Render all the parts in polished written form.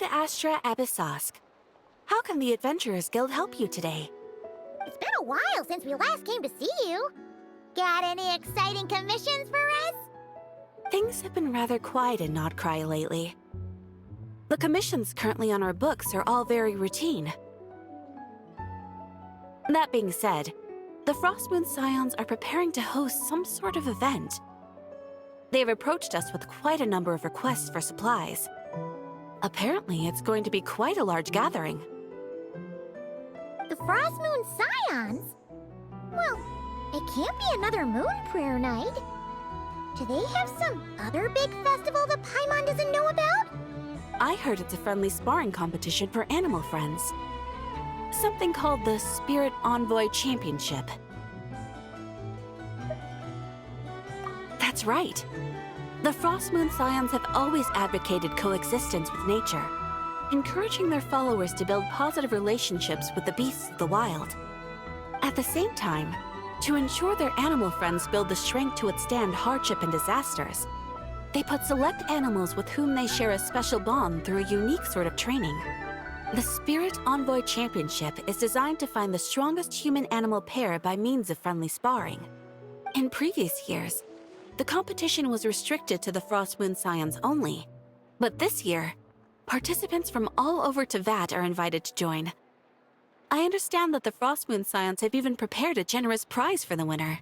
Ad Astra Abyssosk. How can the Adventurers Guild help you today? It's been a while since we last came to see you. Got any exciting commissions for us? Things have been rather quiet in Nodcry lately. The commissions currently on our books are all very routine. That being said, the Frostmoon Scions are preparing to host some sort of event. They've approached us with quite a number of requests for supplies. Apparently, it's going to be quite a large gathering. The Frostmoon Scions? Well, it can't be another moon prayer night. Do they have some other big festival that Paimon doesn't know about? I heard it's a friendly sparring competition for animal friends. Something called the Spirit Envoy Championship. That's right. The Frostmoon Scions have always advocated coexistence with nature, encouraging their followers to build positive relationships with the beasts of the wild. At the same time, to ensure their animal friends build the strength to withstand hardship and disasters, they put select animals with whom they share a special bond through a unique sort of training. The Spirit Envoy Championship is designed to find the strongest human-animal pair by means of friendly sparring. In previous years, the competition was restricted to the Frostmoon Scions only, but this year, participants from all over Teyvat are invited to join. I understand that the Frostmoon Scions have even prepared a generous prize for the winner.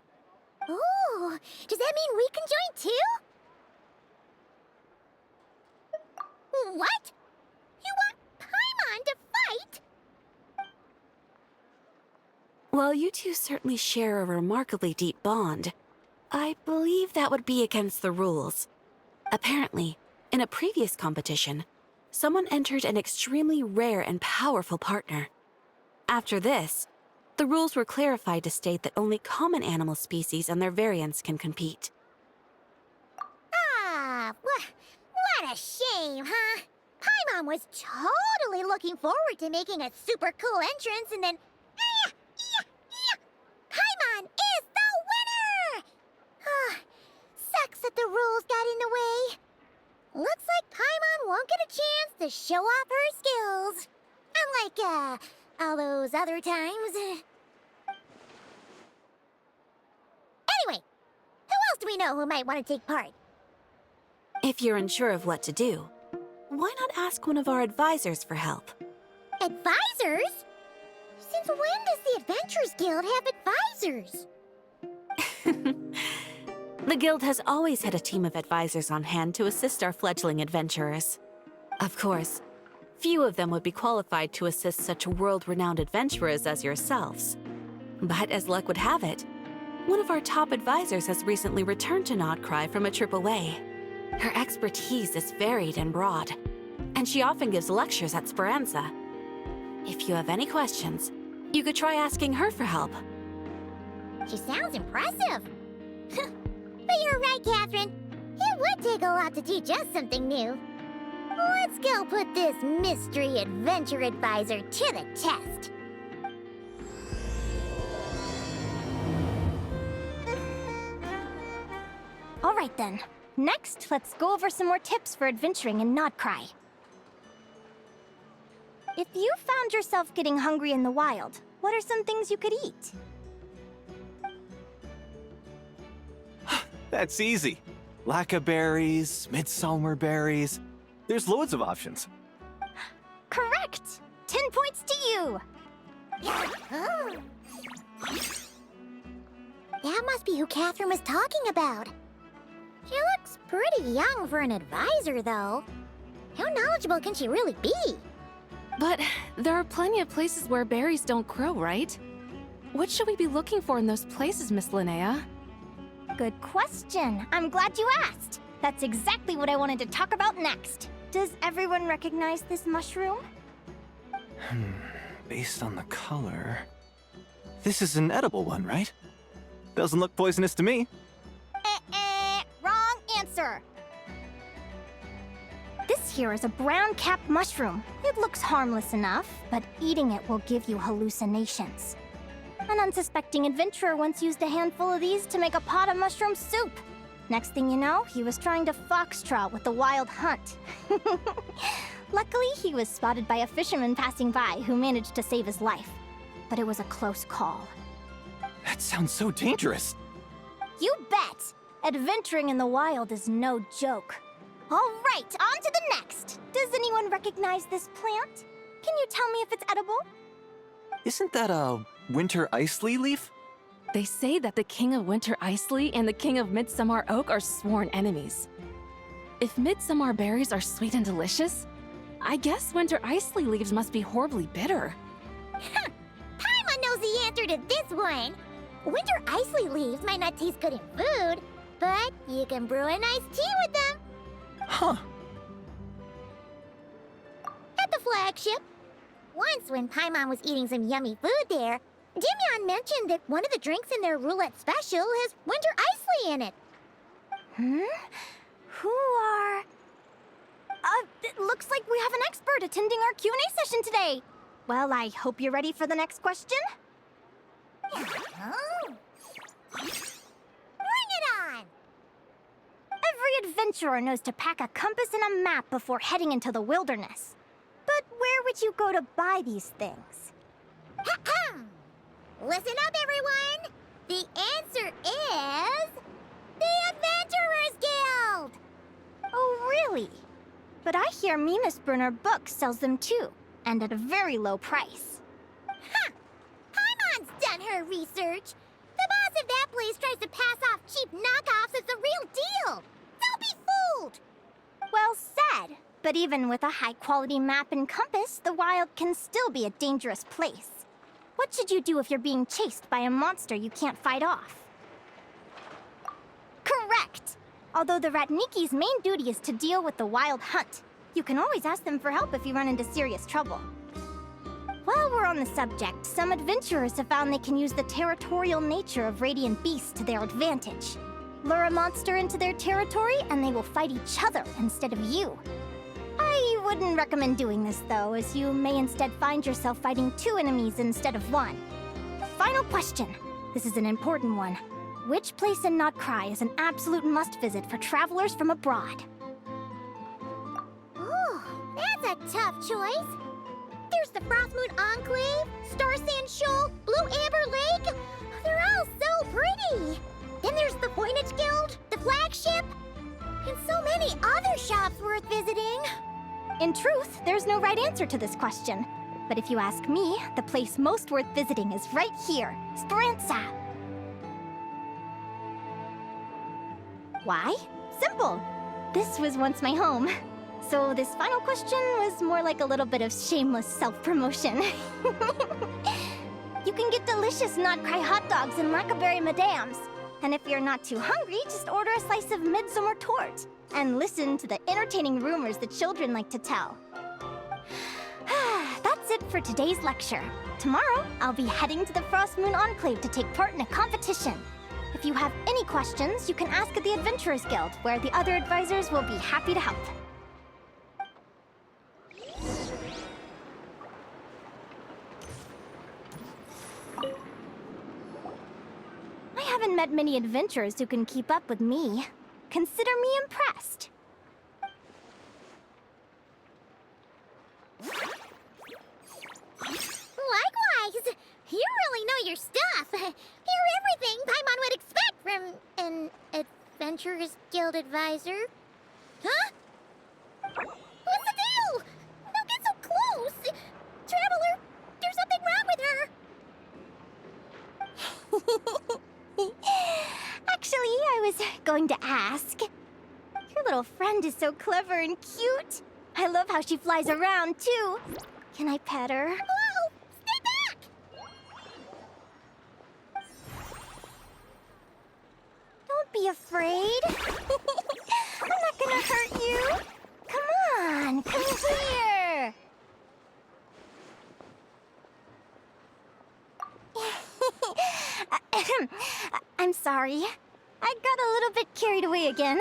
Ooh, does that mean we can join too? What? You want Paimon to fight? While you two certainly share a remarkably deep bond, I believe that would be against the rules. Apparently, in a previous competition, someone entered an extremely rare and powerful partner. After this, the rules were clarified to state that only common animal species and their variants can compete. Ah, what a shame, huh? Paimon was totally looking forward to making a super cool entrance, and then... Paimon is the winner! Sucks that the rules got in the way. Looks like Paimon won't get a chance to show off her skills. Unlike, all those other times. Anyway, who else do we know who might want to take part? If you're unsure of what to do, why not ask one of our advisors for help? Advisors? Since when does the Adventurers Guild have advisors? The Guild has always had a team of advisors on hand to assist our fledgling adventurers. Of course, few of them would be qualified to assist such world-renowned adventurers as yourselves. But as luck would have it, one of our top advisors has recently returned to Nodcry from a trip away. Her expertise is varied and broad, and she often gives lectures at Speranza. If you have any questions, you could try asking her for help. She sounds impressive. But you're right, Catherine. It would take a lot to teach us something new. Let's go put this mystery adventure advisor to the test. All right then. Next, let's go over some more tips for adventuring in Nodcry. If you found yourself getting hungry in the wild, what are some things you could eat? That's easy. Lacca berries, midsummer berries. There's loads of options. Correct! 10 points to you! Oh. That must be who Catherine was talking about. She looks pretty young for an advisor, though. How knowledgeable can she really be? But there are plenty of places where berries don't grow, right? What should we be looking for in those places, Miss Linnea? Good question. I'm glad you asked. That's exactly what I wanted to talk about next. Does everyone recognize this mushroom? Based on the color... This is an edible one, right? Doesn't look poisonous to me. Wrong answer. This here is a brown-capped mushroom. It looks harmless enough, but eating it will give you hallucinations. An unsuspecting adventurer once used a handful of these to make a pot of mushroom soup. Next thing you know, he was trying to foxtrot with the wild hunt. Luckily, he was spotted by a fisherman passing by who managed to save his life. But it was a close call. That sounds so dangerous. You bet! Adventuring in the wild is no joke. All right, on to the next. Does anyone recognize this plant? Can you tell me if it's edible? Isn't that a winter ice-lee leaf? They say that the King of Winter Icely and the King of Midsummer Oak are sworn enemies. If midsummer berries are sweet and delicious, I guess Winter Icely leaves must be horribly bitter. Paimon knows the answer to this one. Winter Icely leaves might not taste good in food, but you can brew a nice tea with them. Huh. At the flagship. Once when Paimon was eating some yummy food there, Dimyon mentioned that one of the drinks in their roulette special has Winter Icely in it. Who are... it looks like we have an expert attending our Q&A session today. Well, I hope you're ready for the next question. Oh. Bring it on! Every adventurer knows to pack a compass and a map before heading into the wilderness. But where would you go to buy these things? Listen up, everyone! The answer is... the Adventurers Guild! Oh, really? But I hear Mimas Brunner Books sells them too, and at a very low price. Ha! Paimon's done her research. The boss of that place tries to pass off cheap knockoffs as the real deal. Don't be fooled! Well said. But even with a high-quality map and compass, the wild can still be a dangerous place. What should you do if you're being chased by a monster you can't fight off? Correct! Although the Ratniki's main duty is to deal with the wild hunt, you can always ask them for help if you run into serious trouble. While we're on the subject, some adventurers have found they can use the territorial nature of radiant beasts to their advantage. Lure a monster into their territory and they will fight each other instead of you. I wouldn't recommend doing this though, as you may instead find yourself fighting two enemies instead of one. Final question. This is an important one. Which place in Notcry is an absolute must-visit for travelers from abroad? Ooh, that's a tough choice. There's the Frostmoon Enclave, Star Sand Shoal, Blue Amber Lake. They're all so pretty. Then there's the Coinage Guild, the flagship, and so many other shops worth visiting. In truth, there's no right answer to this question. But if you ask me, the place most worth visiting is right here, Speranza. Why? Simple. This was once my home. So this final question was more like a little bit of shameless self-promotion. You can get delicious Notcry hot dogs and Lackaberry Madams. And if you're not too hungry, just order a slice of midsummer tort. And listen to the entertaining rumors the children like to tell. That's it for today's lecture. Tomorrow, I'll be heading to the Frostmoon Enclave to take part in a competition. If you have any questions, you can ask at the Adventurers Guild, where the other advisors will be happy to help. I haven't met many adventurers who can keep up with me. Consider me impressed. Likewise, you really know your stuff. You're everything Paimon would expect from an Adventurers Guild advisor. Huh? What's the deal? Don't get so close. Traveler, there's something wrong with her. Actually, I was going to ask. Your little friend is so clever and cute. I love how she flies around, too. Can I pet her? Whoa! Stay back! Don't be afraid. I'm not gonna hurt you. Come on, come here. I'm sorry. I got a little bit carried away again.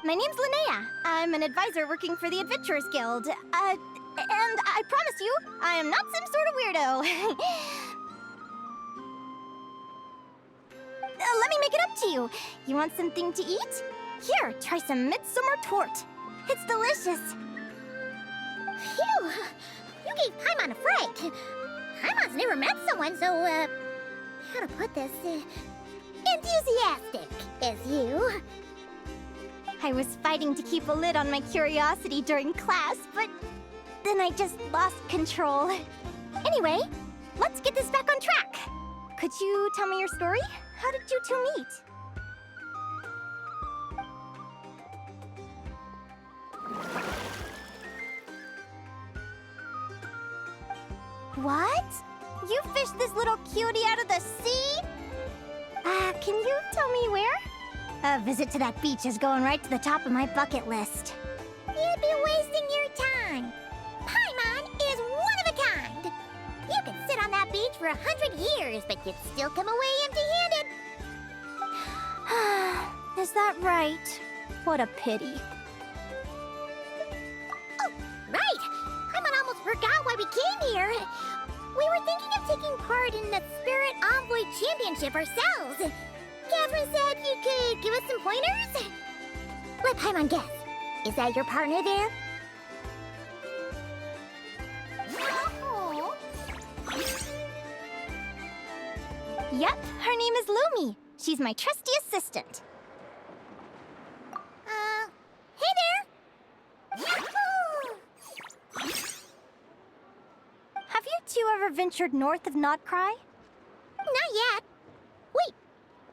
My name's Linnea. I'm an advisor working for the Adventurers Guild. And I promise you, I am not some sort of weirdo. Let me make it up to you. You want something to eat? Here, try some midsummer tort. It's delicious. Phew! You gave Paimon a fright. Paimon's never met someone so, how to put this, enthusiastic as you. I was fighting to keep a lid on my curiosity during class, but then I just lost control. Anyway, let's get this back on track. Could you tell me your story? How did you two meet? What? You fished this little cutie out of the sea? Can you tell me where? A visit to that beach is going right to the top of my bucket list. You'd be wasting your time. Paimon is one of a kind. You could sit on that beach for 100 years, but you'd still come away empty-handed. Is that right? What a pity. Oh, right! Paimon almost forgot why we came here. We were thinking of taking part in the Spirit Envoy Championship ourselves. Catherine said you could give us some pointers? Let Paimon guess. Is that your partner there? Yep, her name is Lumi. She's my trusty assistant. Hey there! Yahoo! Have you two ever ventured north of Notcry? Not yet. Wait,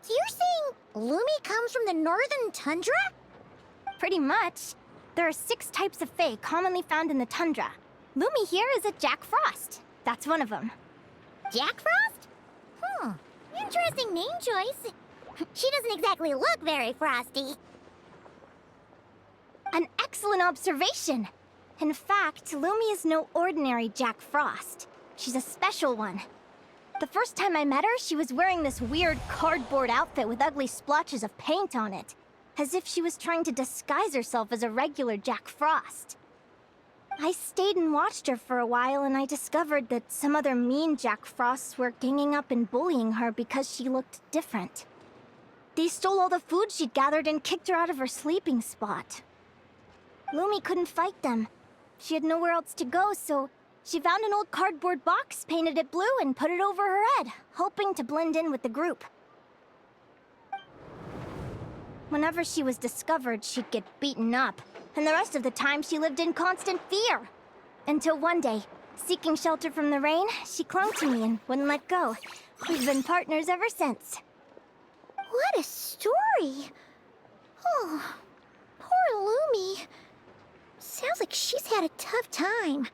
so you're saying Lumi comes from the northern tundra? Pretty much. There are 6 types of Fae commonly found in the tundra. Lumi here is a Jack Frost. That's one of them. Jack Frost? Interesting name choice. She doesn't exactly look very frosty. An excellent observation. In fact, Lumi is no ordinary Jack Frost. She's a special one. The first time I met her, she was wearing this weird cardboard outfit with ugly splotches of paint on it, as if she was trying to disguise herself as a regular Jack Frost. I stayed and watched her for a while, and I discovered that some other mean Jack Frosts were ganging up and bullying her because she looked different. They stole all the food she'd gathered and kicked her out of her sleeping spot. Lumi couldn't fight them. She had nowhere else to go, so she found an old cardboard box, painted it blue, and put it over her head, hoping to blend in with the group. Whenever she was discovered, she'd get beaten up, and the rest of the time she lived in constant fear. Until one day, seeking shelter from the rain, she clung to me and wouldn't let go. We've been partners ever since. What a story! Oh, poor Lumi. Sounds like she's had a tough time.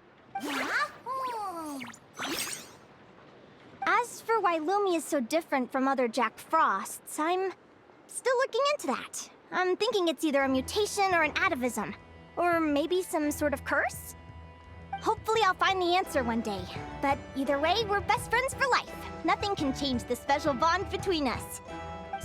As for why Lumi is so different from other Jack Frosts, I'm still looking into that. I'm thinking it's either a mutation or an atavism. Or maybe some sort of curse? Hopefully I'll find the answer one day. But either way, we're best friends for life. Nothing can change the special bond between us.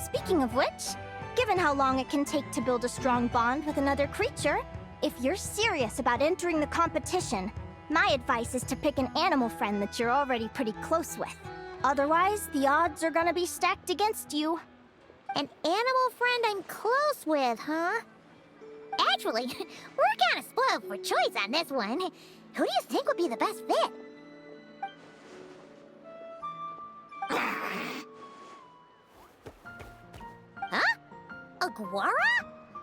Speaking of which, given how long it can take to build a strong bond with another creature, if you're serious about entering the competition, my advice is to pick an animal friend that you're already pretty close with. Otherwise, the odds are gonna be stacked against you. An animal friend I'm close with, huh? Actually, we're kinda spoiled for choice on this one. Who do you think would be the best fit? Huh? Aguara?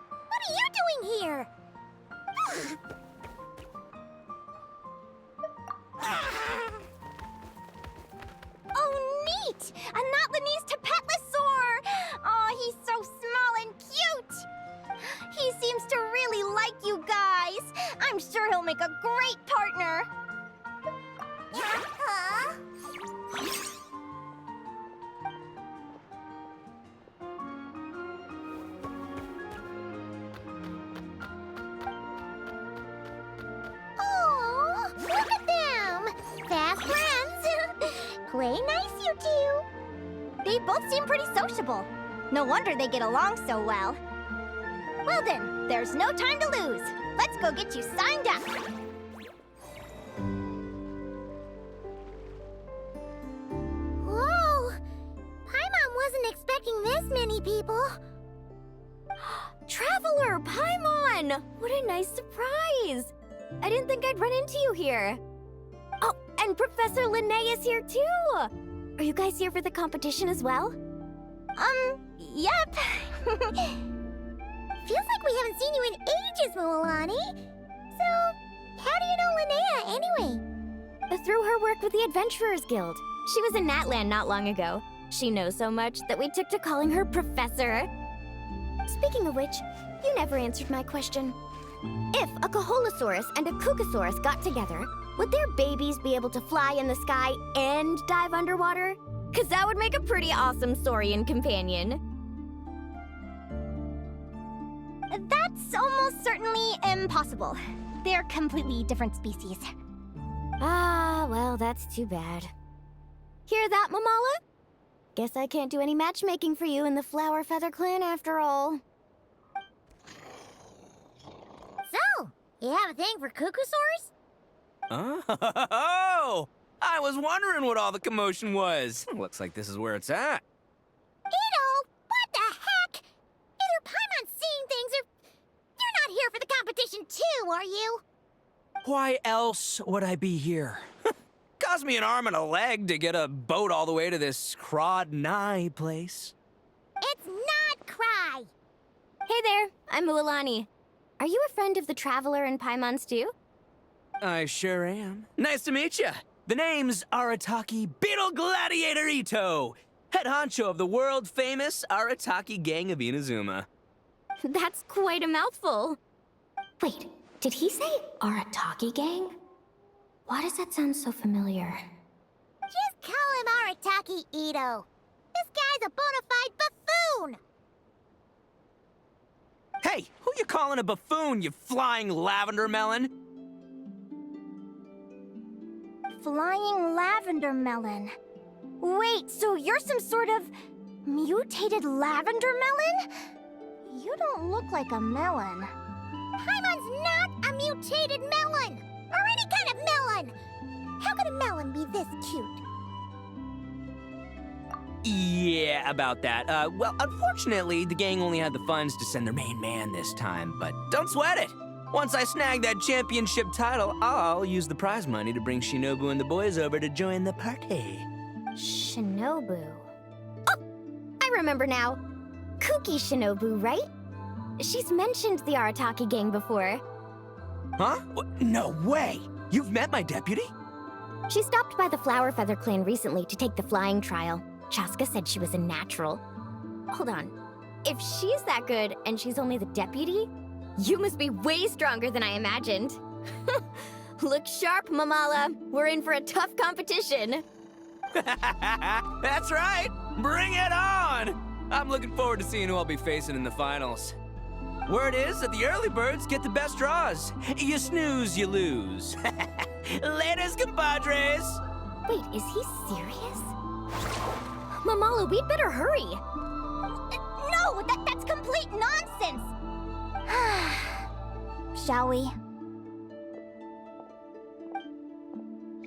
What are you doing here? Oh, neat! A Notlanese Tapetlosaur! Oh, he's so small and cute! He seems to really like you guys. I'm sure he'll make a great partner. Huh? Oh, look at them! Fast friends! Play nice, you two! They both seem pretty sociable. No wonder they get along so well. Well then, there's no time to lose. Let's go get you signed up. Whoa! Paimon wasn't expecting this many people. Traveler, Paimon! fun! What a nice surprise! I didn't think I'd run into you here. Oh, and Professor Linnea is here too! Are you guys here for the competition as well? Yep. Feels like we haven't seen you in ages, Moalani. So, how do you know Linnea anyway? Through her work with the Adventurers Guild. She was in Natland not long ago. She knows so much that we took to calling her Professor. Speaking of which, you never answered my question. If a Kaholosaurus and a Kukasaurus got together, would their babies be able to fly in the sky and dive underwater? 'Cause that would make a pretty awesome Saurian companion. That's almost certainly impossible. They're completely different species. Ah, well, that's too bad. Hear that, Mamala? Guess I can't do any matchmaking for you in the Flower Feather Clan after all. So, you have a thing for Kukusaurs? Oh! I was wondering what all the commotion was. Looks like this is where it's at. Ito, what the heck? Either Paimon's seeing things or you're not here for the competition too, are you? Why else would I be here? Cost me an arm and a leg to get a boat all the way to this Crawd-Nigh place. It's not Cry. Hey there, I'm Mualani. Are you a friend of the Traveler and Paimon's too? I sure am. Nice to meet you. The name's Arataki Beetle Gladiator Ito, head honcho of the world-famous Arataki Gang of Inazuma. That's quite a mouthful. Wait, did he say Arataki Gang? Why does that sound so familiar? Just call him Arataki Ito. This guy's a bona fide buffoon! Hey, who you calling a buffoon, you flying lavender melon? Flying lavender melon. Wait, so you're some sort of mutated lavender melon? You don't look like a melon. Paimon's not a mutated melon! Or any kind of melon! How could a melon be this cute? Yeah, about that. Well, unfortunately, the gang only had the funds to send their main man this time, but don't sweat it. Once I snag that championship title, I'll use the prize money to bring Shinobu and the boys over to join the party. Shinobu. Oh! I remember now. Kuki Shinobu, right? She's mentioned the Arataki gang before. Huh? No way! You've met my deputy? She stopped by the Flower Feather Clan recently to take the flying trial. Chaska said she was a natural. Hold on. If she's that good and she's only the deputy, you must be way stronger than I imagined. Look sharp, Mamala. We're in for a tough competition. That's right! Bring it on! I'm looking forward to seeing who I'll be facing in the finals. Word is that the early birds get the best draws. You snooze, you lose. Laters, compadres! Wait, is he serious? Mamala, we'd better hurry. No, that's complete nonsense! Shall we?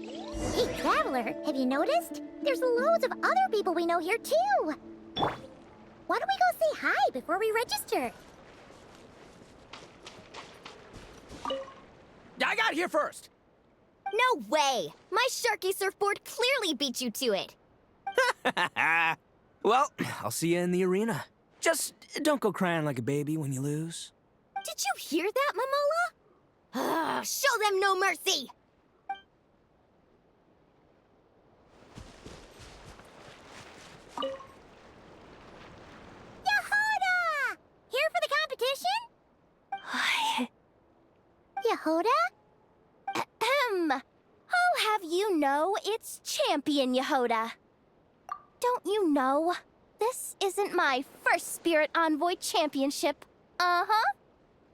Hey, Traveler, have you noticed? There's loads of other people we know here, too. Why don't we go say hi before we register? I got here first! No way! My Sharky surfboard clearly beat you to it. Well, I'll see you in the arena. Just don't go crying like a baby when you lose. Did you hear that, Mamola? Show them no mercy! Yehoda! Here for the competition? Yehoda? Ahem. I'll have you know it's Champion Yehoda. Don't you know? This isn't my first Spirit Envoy Championship. Uh-huh.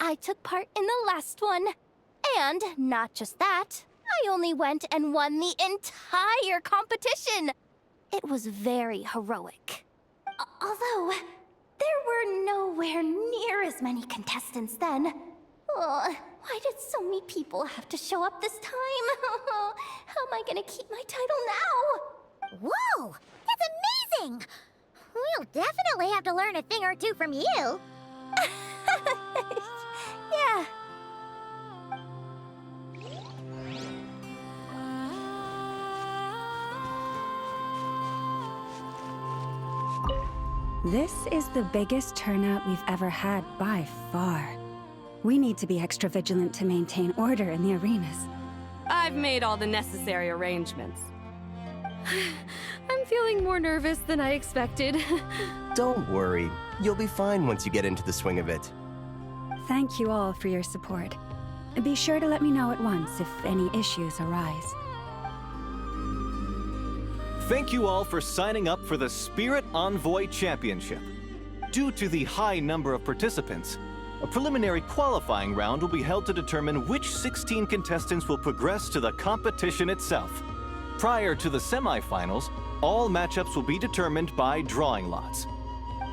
I took part in the last one. And not just that, I only went and won the entire competition. It was very heroic. Although, there were nowhere near as many contestants then. Oh, why did so many people have to show up this time? How am I gonna keep my title now? Whoa! That's amazing! We'll definitely have to learn a thing or two from you. Yeah. This is the biggest turnout we've ever had by far. We need to be extra vigilant to maintain order in the arenas. I've made all the necessary arrangements. I'm feeling more nervous than I expected. Don't worry. You'll be fine once you get into the swing of it. Thank you all for your support. Be sure to let me know at once if any issues arise. Thank you all for signing up for the Spirit Envoy Championship. Due to the high number of participants, a preliminary qualifying round will be held to determine which 16 contestants will progress to the competition itself. Prior to the semifinals, all matchups will be determined by drawing lots.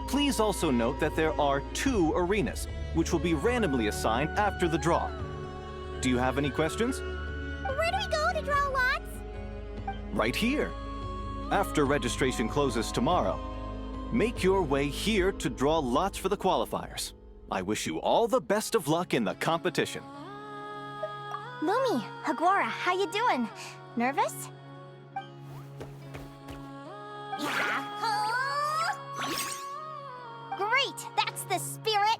Please also note that there are 2 arenas, which will be randomly assigned after the draw. Do you have any questions? Where do we go to draw lots? Right here. After registration closes tomorrow, make your way here to draw lots for the qualifiers. I wish you all the best of luck in the competition. Lumi, Haguara, how you doing? Nervous? Great! That's the spirit!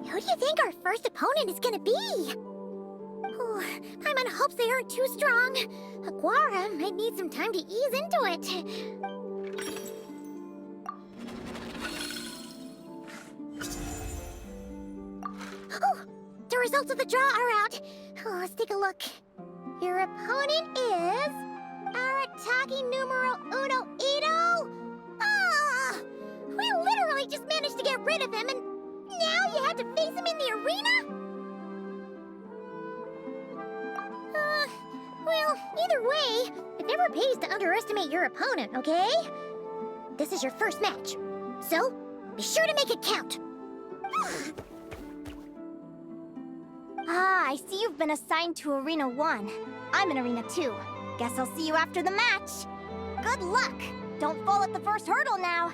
Who do you think our first opponent is gonna be? Oh, Paimon hopes they aren't too strong. Aguara might need some time to ease into it. Oh, the results of the draw are out. Oh, let's take a look. Your opponent is Arataki numero uno Ito. Ah, we literally just managed to get rid of him, and now you have to face him in the arena? Well, either way, it never pays to underestimate your opponent, okay? This is your first match, so be sure to make it count. Ah, I see you've been assigned to Arena 1. I'm in Arena 2. Guess I'll see you after the match. Good luck! Don't fall at the first hurdle now.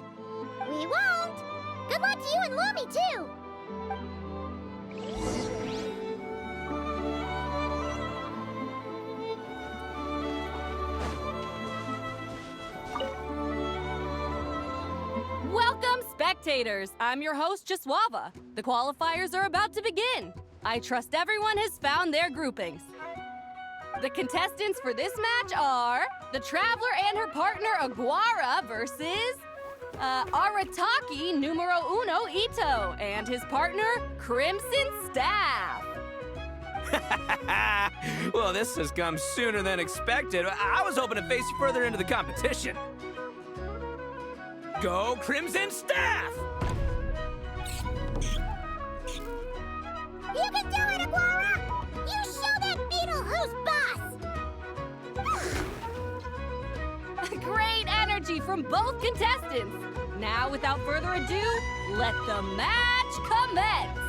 We won't! Good luck to you and Lumi, too! Welcome, spectators! I'm your host, Jaswava. The qualifiers are about to begin. I trust everyone has found their groupings. The contestants for this match are the Traveler and her partner Aguara versus Arataki numero uno Ito and his partner Crimson Staff. Well, this has come sooner than expected. I was hoping to face you further into the competition. Go Crimson Staff! You can do it, Aguara! You show that beetle who's boss! Great energy from both contestants. Now, without further ado, let the match commence.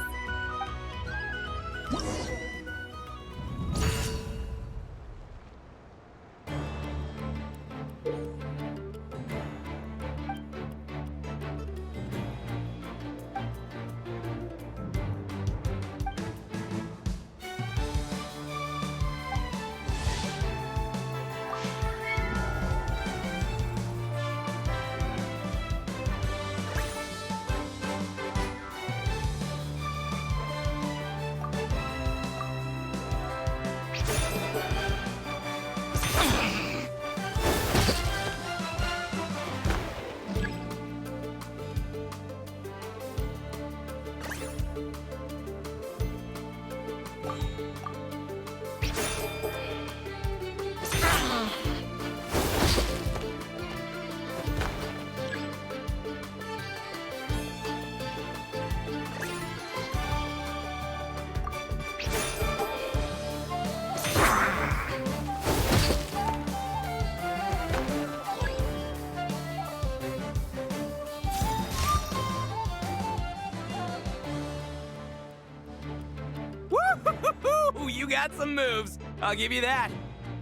got some moves. I'll give you that.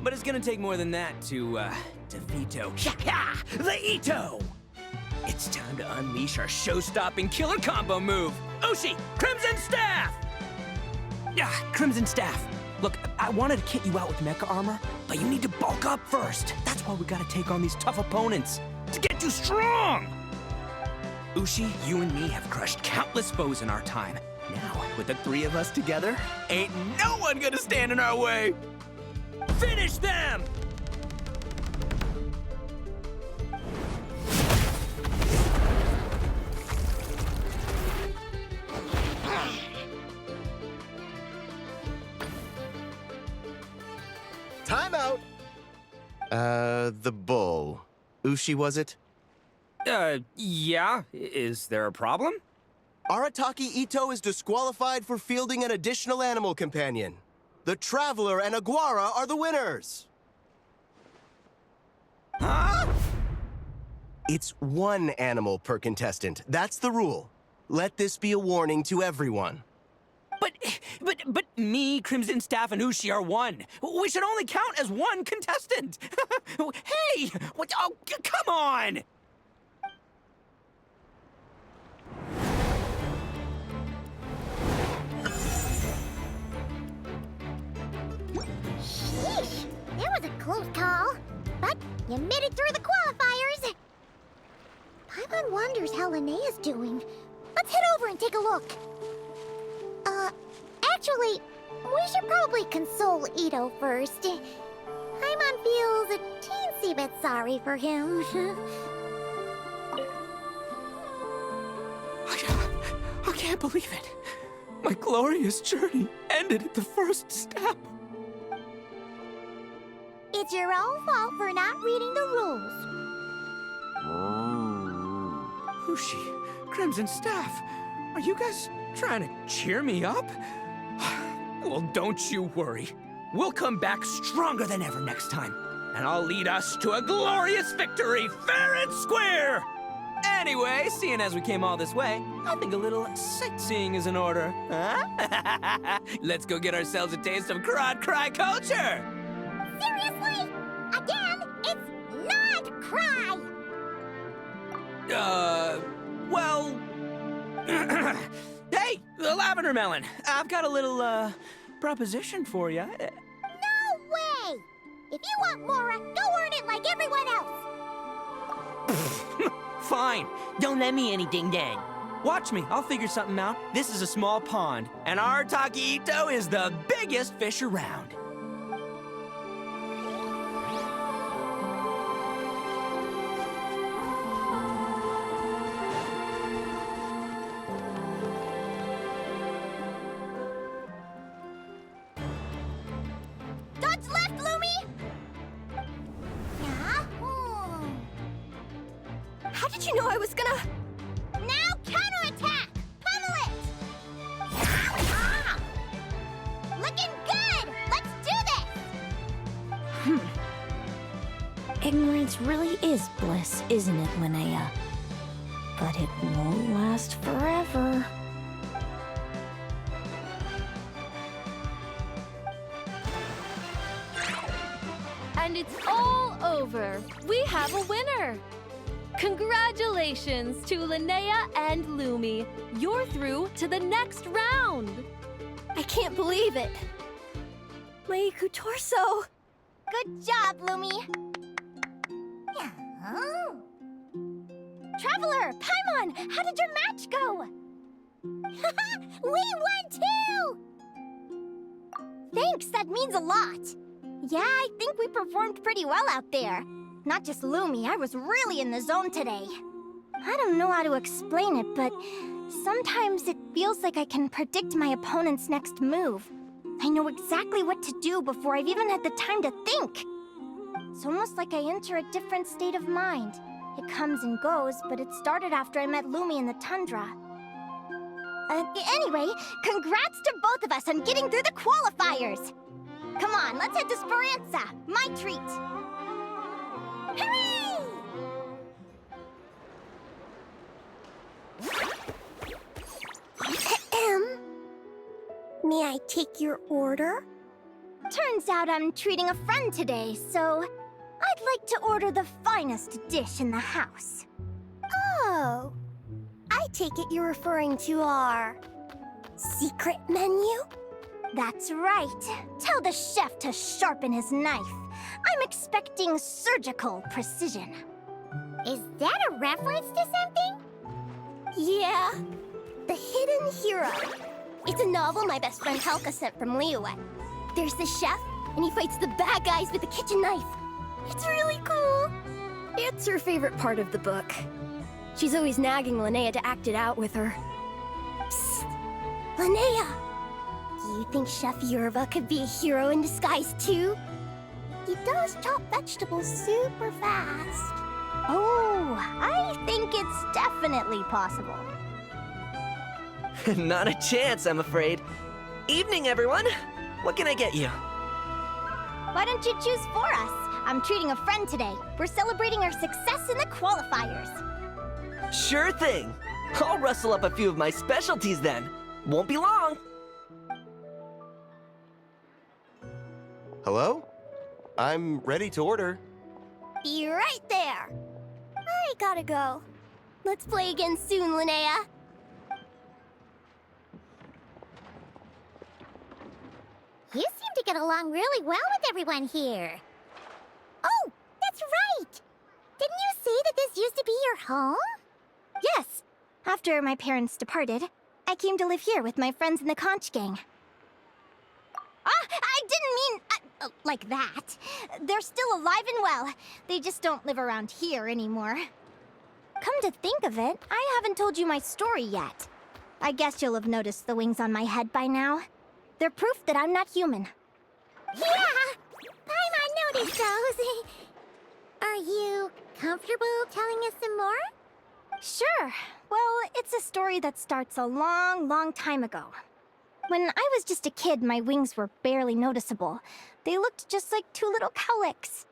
But it's gonna take more than that to defeat the Ito. It's time to unleash our show-stopping killer combo move. Ushi, Crimson Staff! Crimson Staff. Look, I wanted to kit you out with mecha armor, but you need to bulk up first. That's why we gotta take on these tough opponents to get you strong. Ushi, you and me have crushed countless foes in our time. Now, with the three of us together, ain't no one gonna stand in our way. Finish them! Time out! The bull. Ushi, was it? Yeah. Is there a problem? Arataki Ito is disqualified for fielding an additional animal companion. The Traveler and Aguara are the winners! Huh? It's one animal per contestant. That's the rule. Let this be a warning to everyone. But me, Crimson Staff, and Ushi are one. We should only count as one contestant. Hey! What? Oh, come on! Sheesh, that was a close call. But you made it through the qualifiers. Paimon wonders how Linnea's doing. Let's head over and take a look. Actually, we should probably console Ito first. Paimon feels a teensy bit sorry for him. I can't believe it. My glorious journey ended at the first step. It's your own fault for not reading the rules. Ushi, Crimson Staff, are you guys trying to cheer me up? Well, don't you worry. We'll come back stronger than ever next time, and I'll lead us to a glorious victory, fair and square! Anyway, seeing as we came all this way, I think a little sightseeing is in order, huh? Let's go get ourselves a taste of Crod Cry culture! Seriously? Again, it's not cry! Well... Hey, the Lavender Melon, I've got a little, proposition for you. No way! If you want Mora, go earn it like everyone else! Fine, don't let me anything then. Watch me, I'll figure something out. This is a small pond, and Arataki Ito is the biggest fish around. Dodge left, Lumi! How did you know I was gonna... Now counterattack! Pummel it! Looking good! Let's do this! Ignorance really is bliss, isn't it, Linnea? But it won't last forever. And it's all over. We have a winner. Congratulations to Linnea and Lumi. You're through to the next round. I can't believe it. My Iku torso. Good job, Lumi! Traveler, Paimon, how did your match go? We won too! Thanks, that means a lot. Yeah, I think we performed pretty well out there. Not just Lumi, I was really in the zone today. I don't know how to explain it, but sometimes it feels like I can predict my opponent's next move. I know exactly what to do before I've even had the time to think. It's almost like I enter a different state of mind. It comes and goes, but it started after I met Lumi in the tundra. Anyway, congrats to both of us on getting through the qualifiers! Come on, let's head to Speranza, my treat! Hooray! May I take your order? Turns out I'm treating a friend today, so I'd like to order the finest dish in the house. Oh, I take it you're referring to our secret menu? That's right. Tell the chef to sharpen his knife. I'm expecting surgical precision. Is that a reference to something? Yeah, The Hidden Hero. It's a novel my best friend Helka sent from Linnea. There's the chef, and he fights the bad guys with a kitchen knife. It's really cool. It's her favorite part of the book. She's always nagging Linnea to act it out with her. Psst! Linnea! Do you think Chef Yerva could be a hero in disguise too? He does chop vegetables super fast. Oh, I think it's definitely possible. Not a chance, I'm afraid. Evening, everyone. What can I get you? Why don't you choose for us? I'm treating a friend today. We're celebrating our success in the qualifiers. Sure thing. I'll rustle up a few of my specialties then. Won't be long. Hello? I'm ready to order. Be right there. I gotta go. Let's play again soon, Linnea. You seem to get along really well with everyone here. Oh, that's right! Didn't you say that this used to be your home? Yes. After my parents departed, I came to live here with my friends in the conch gang. I didn't mean like that. They're still alive and well. They just don't live around here anymore. Come to think of it, I haven't told you my story yet. I guess you'll have noticed the wings on my head by now. They're proof that I'm not human. Yeah! Paimon noticed those. Are you comfortable telling us some more? Sure. Well, it's a story that starts a long, long time ago. When I was just a kid, my wings were barely noticeable. They looked just like two little cowlicks.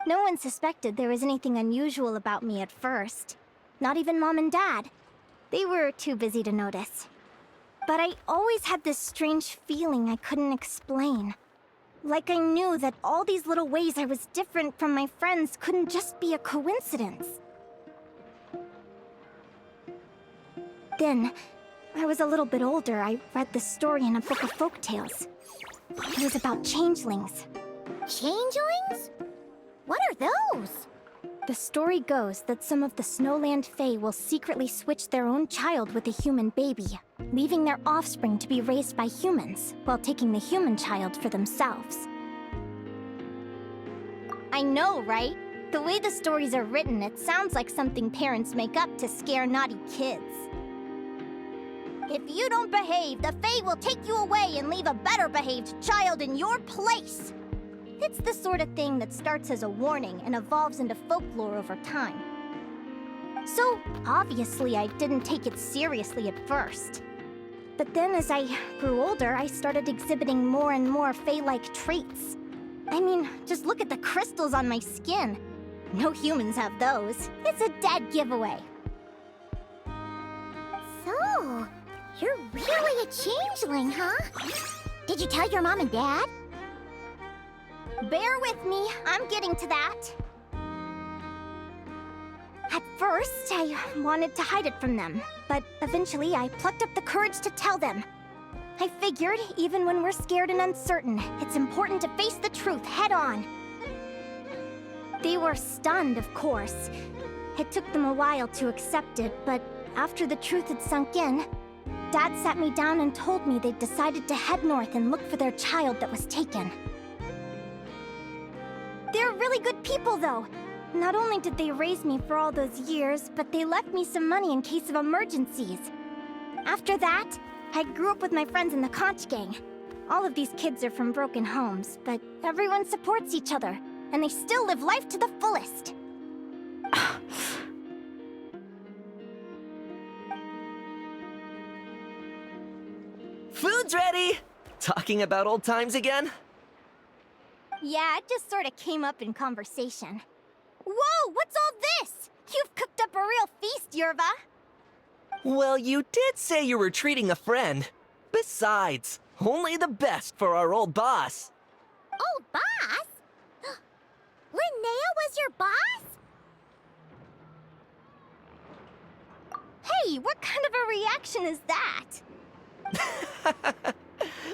No one suspected there was anything unusual about me at first. Not even Mom and Dad. They were too busy to notice. But I always had this strange feeling I couldn't explain. Like I knew that all these little ways I was different from my friends couldn't just be a coincidence. Then, when I was a little bit older, I read this story in a book of folktales. It was about changelings. Changelings? What are those? The story goes that some of the Snowland Fae will secretly switch their own child with a human baby, leaving their offspring to be raised by humans, while taking the human child for themselves. I know, right? The way the stories are written, it sounds like something parents make up to scare naughty kids. If you don't behave, the Fae will take you away and leave a better-behaved child in your place. It's the sort of thing that starts as a warning and evolves into folklore over time. So, obviously, I didn't take it seriously at first. But then as I grew older, I started exhibiting more and more Fae-like traits. I mean, just look at the crystals on my skin. No humans have those. It's a dead giveaway. So, you're really a changeling, huh? Did you tell your mom and dad? Bear with me, I'm getting to that. At first, I wanted to hide it from them, but eventually I plucked up the courage to tell them. I figured, even when we're scared and uncertain, it's important to face the truth head on. They were stunned, of course. It took them a while to accept it, but after the truth had sunk in, Dad sat me down and told me they'd decided to head north and look for their child that was taken. They're really good people, though. Not only did they raise me for all those years, but they left me some money in case of emergencies. After that, I grew up with my friends in the conch gang. All of these kids are from broken homes, but everyone supports each other, and they still live life to the fullest. Food's ready! Talking about old times again? Yeah, it just sort of came up in conversation. Whoa, what's all this? You've cooked up a real feast, Yerva. Well, you did say you were treating a friend. Besides, Only the best for our old boss. Old boss? Linnea was your boss? Hey, what kind of a reaction is that?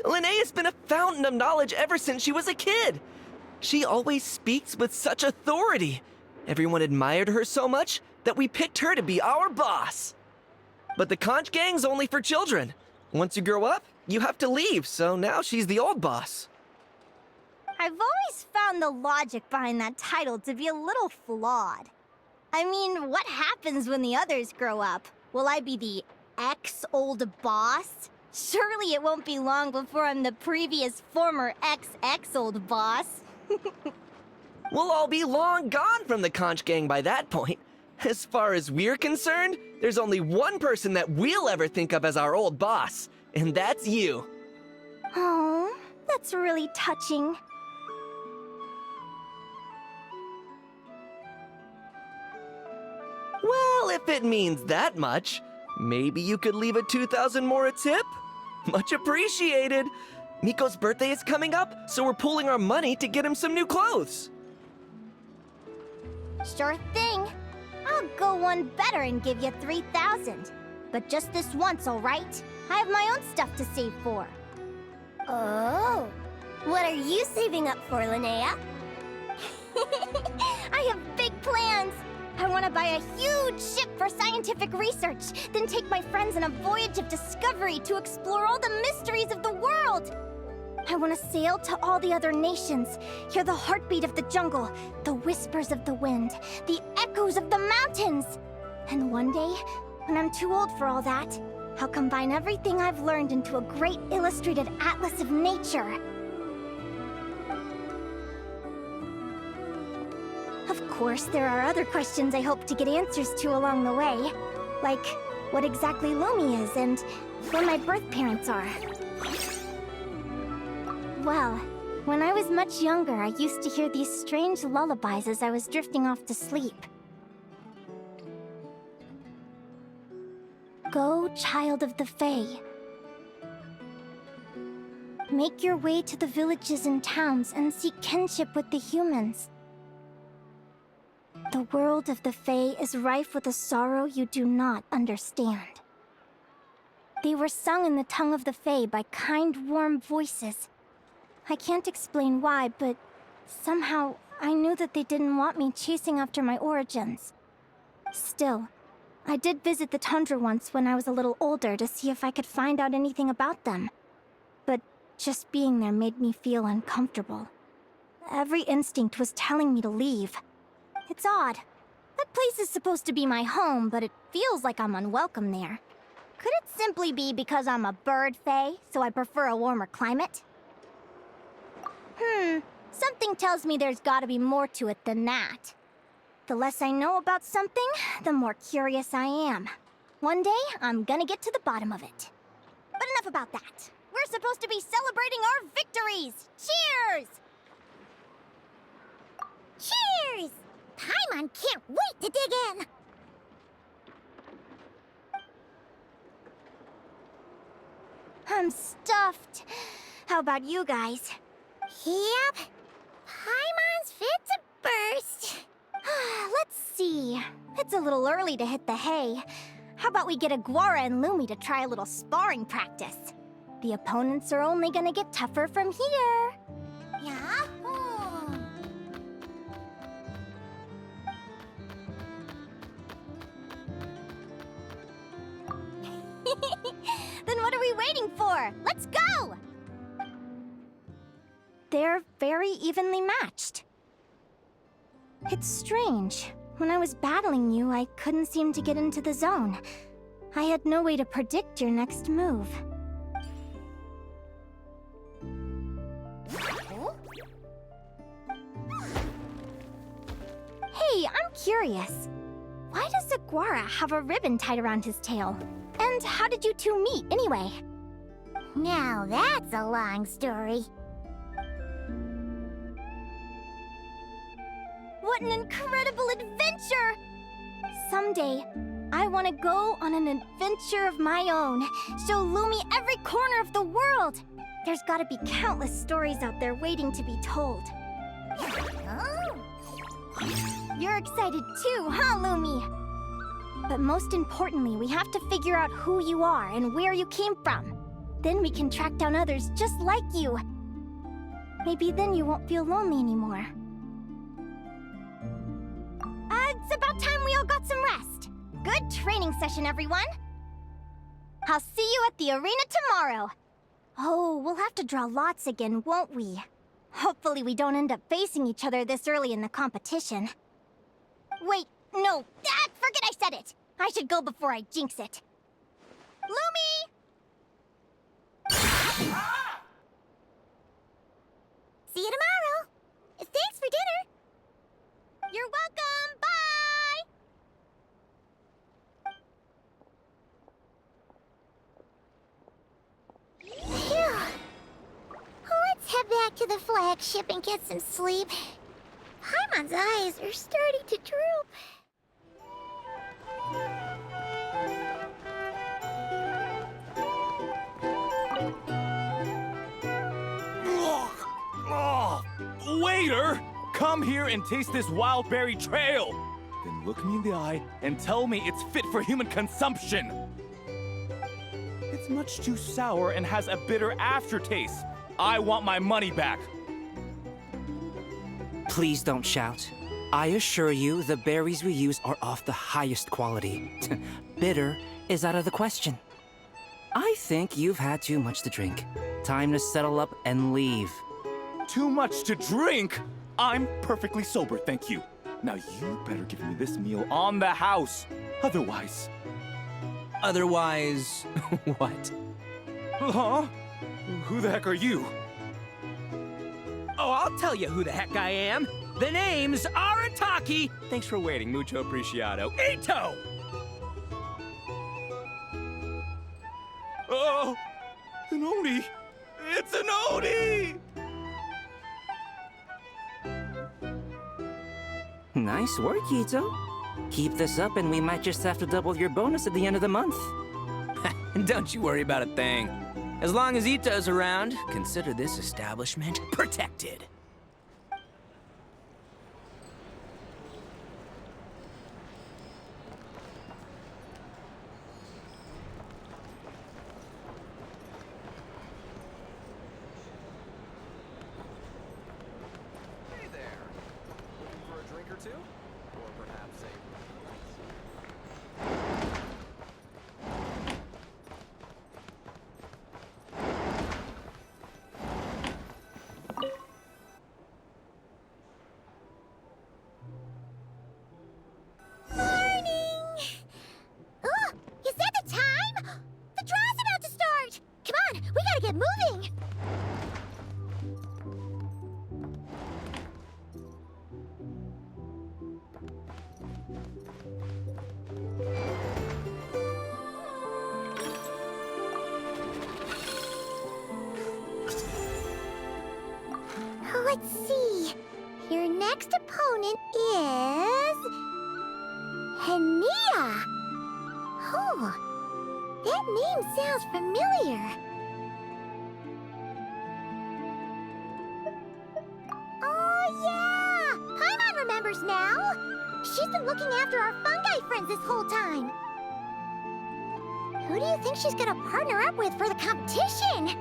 Linnea's been a fountain of knowledge ever since she was a kid. She always speaks with such authority. Everyone admired her so much that we picked her to be our boss. But the conch gang's only for children. Once you grow up, you have to leave, so now she's the old boss. I've always found the logic behind that title to be a little flawed. I mean, what happens when the others grow up? Will I be the ex-old boss? Surely it won't be long before I'm the previous former ex-old boss. We'll all be long gone from the conch gang by that point. As far as we're concerned, there's only one person that we'll ever think of as our old boss, and that's you. Oh, that's really touching. Well, if it means that much, maybe you could leave a 2,000 more a tip? Much appreciated. Miko's birthday is coming up, so we're pooling our money to get him some new clothes. Sure thing. I'll go one better and give you 3,000. But just this once, all right? I have my own stuff to save for. Oh. What are you saving up for, Linnea? I have big plans. I want to buy a huge ship for scientific research, then take my friends on a voyage of discovery to explore all the mysteries of the world. I want to sail to all the other nations, hear the heartbeat of the jungle, the whispers of the wind, the echoes of the mountains. And one day, when I'm too old for all that, I'll combine everything I've learned into a great illustrated atlas of nature. Of course, there are other questions I hope to get answers to along the way. Like, what exactly Lumi is and where my birth parents are. Well, when I was much younger, I used to hear these strange lullabies as I was drifting off to sleep. Go, child of the Fae. Make your way to the villages and towns and seek kinship with the humans. The world of the Fae is rife with a sorrow you do not understand. They were sung in the tongue of the Fae by kind, warm voices. I can't explain why, but somehow I knew that they didn't want me chasing after my origins. Still, I did visit the tundra once when I was a little older to see if I could find out anything about them. But just being there made me feel uncomfortable. Every instinct was telling me to leave. It's odd. That place is supposed to be my home, but it feels like I'm unwelcome there. Could it simply be because I'm a bird fae, so I prefer a warmer climate? Something tells me there's gotta be more to it than that. The less I know about something, the more curious I am. One day, I'm gonna get to the bottom of it. But enough about that. We're supposed to be celebrating our victories! Cheers! Cheers! Paimon can't wait to dig in! I'm stuffed. How about you guys? Yep. Paimon's fit to burst. Let's see. It's a little early to hit the hay. How about we get Aguara and Lumi to try a little sparring practice? The opponents are only gonna get tougher from here. Yeah? Then what are we waiting for? Let's go! They're very evenly matched. It's strange. When I was battling you, I couldn't seem to get into the zone. I had no way to predict your next move. Hey, I'm curious. Why does Aguara have a ribbon tied around his tail? And how did you two meet, anyway? Now that's a long story. What an incredible adventure! Someday, I want to go on an adventure of my own. Show Lumi every corner of the world. There's gotta be countless stories out there waiting to be told. Oh. You're excited too, huh, Lumi? But most importantly, we have to figure out who you are and where you came from. Then we can track down others just like you. Maybe then you won't feel lonely anymore. It's about time we all got some rest. Good training session, everyone. I'll see you at the arena tomorrow. Oh, we'll have to draw lots again, won't we? Hopefully we don't end up facing each other this early in the competition. Wait, no, forget I said it. I should go before I jinx it. Lumi! See you tomorrow. Thanks for dinner. You're welcome, bye! Phew. Let's head back to the flagship and get some sleep. Paimon's eyes are starting to droop. Waiter! Come here and taste this wild berry trail! Then look me in the eye and tell me it's fit for human consumption! It's much too sour and has a bitter aftertaste. I want my money back. Please don't shout. I assure you, the berries we use are of the highest quality. Bitter is out of the question. I think you've had too much to drink. Time to settle up and leave. Too much to drink? I'm perfectly sober, thank you. Now you better give me this meal on the house. Otherwise... Otherwise, what? Huh? Who the heck are you? Oh, I'll tell you who the heck I am. The name's Arataki. Thanks for waiting, mucho apreciado. Ito! Oh, an Oni! It's an Oni! Nice work, Ito. Keep this up and we might just have to double your bonus at the end of the month. Don't you worry about a thing. As long as Ito's around, consider this establishment protected. Hey there. Looking for a drink or two? Or perhaps a... Morning! Oh, is that the time? The draw's about to start! Come on, we gotta get moving! Let's see. Your next opponent is... Linnea! Oh, that name sounds familiar. Oh, yeah! Paimon remembers now! She's been looking after our fungi friends this whole time. Who do you think she's gonna partner up with for the competition?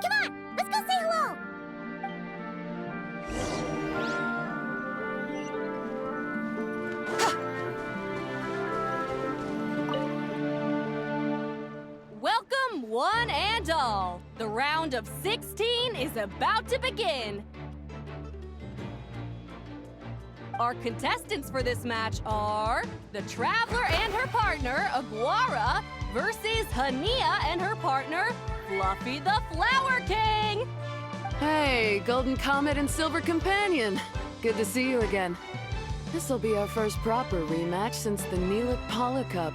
Come on, let's go say hello! Welcome, one and all. The round of 16 is about to begin. Our contestants for this match are the Traveler and her partner, Aguara, versus Linnea and her partner, Fluffy the Flower King. Hey, Golden Comet and Silver Companion. Good to see you again. This'll be our first proper rematch since the Neelic Paula Cup.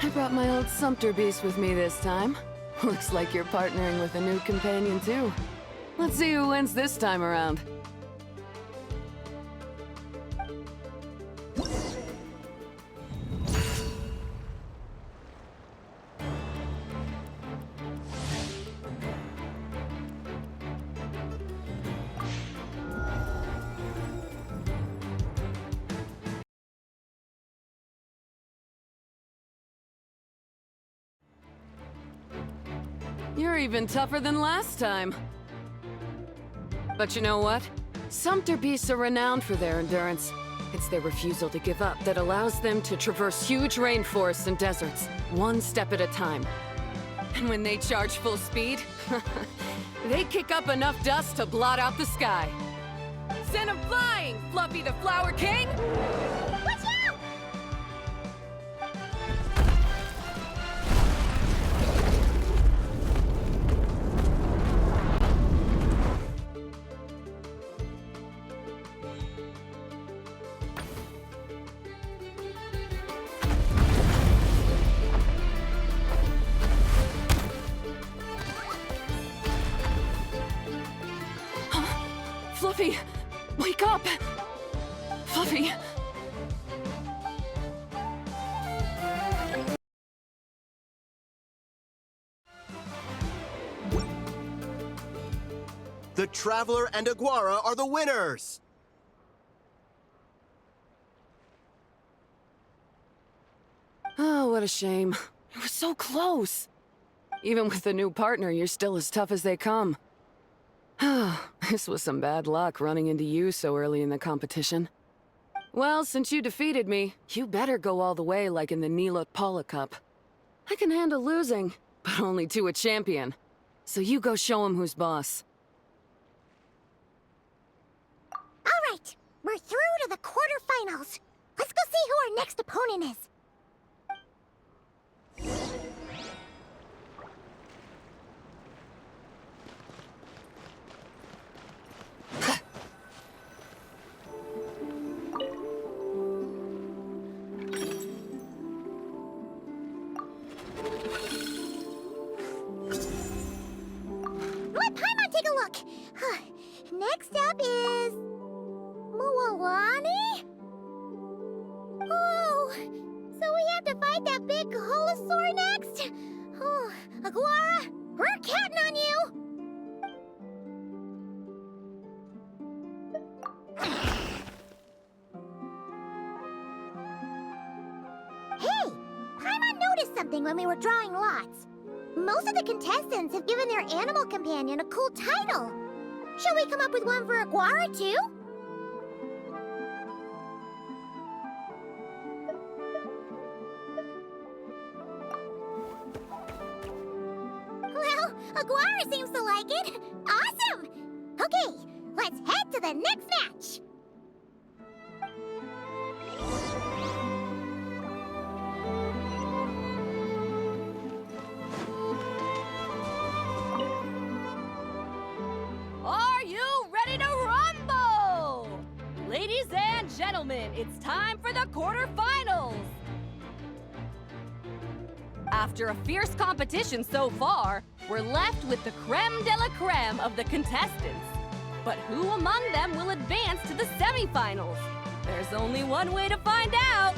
I brought my old Sumpter Beast with me this time. Looks like you're partnering with a new companion too. Let's see who wins this time around. You're even tougher than last time. But you know what? Sumpter beasts are renowned for their endurance. It's their refusal to give up that allows them to traverse huge rainforests and deserts, one step at a time. And when they charge full speed, they kick up enough dust to blot out the sky. Send 'em flying, Fluffy the Flower King! Watch out! Fluffy, wake up! Fluffy! The Traveler and Aguara are the winners! Oh, what a shame. You were so close. Even with the new partner, you're still as tough as they come. This was some bad luck running into you so early in the competition. Well, since you defeated me, you better go all the way like in the Nilut Cup. I can handle losing, but only to a champion. So you go show him who's boss. All right, we're through to the quarterfinals. Let's go see who our next opponent is. Let Paimon take a look. Next up is... Mualani? Oh, so we have to fight that big Holosaur next? Oh, Aguara, we're counting on you! Hey, Paimon noticed something when we were drawing lots. Most of the contestants have given their animal companion a cool title. Shall we come up with one for Aguara, too? Well, Aguara seems to like it. Awesome! Okay, let's head to the next match. Are you ready to rumble? Ladies and gentlemen, it's time for the quarterfinals. After a fierce competition so far, we're left with the creme de la creme of the contestants. But who among them will advance to the semifinals? There's only one way to find out.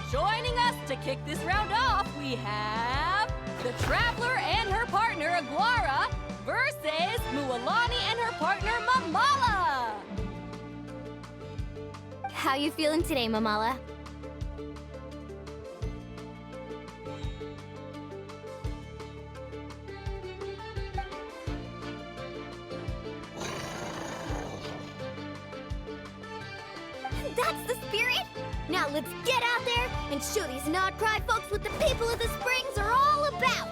Joining us to kick this round off, we have the Traveler and her partner Aguara versus Mualani and her partner Mamala. How you feeling today, Mamala? That's the spirit! Now let's get out there and show these Nodcry folks what the people of the Springs are all about!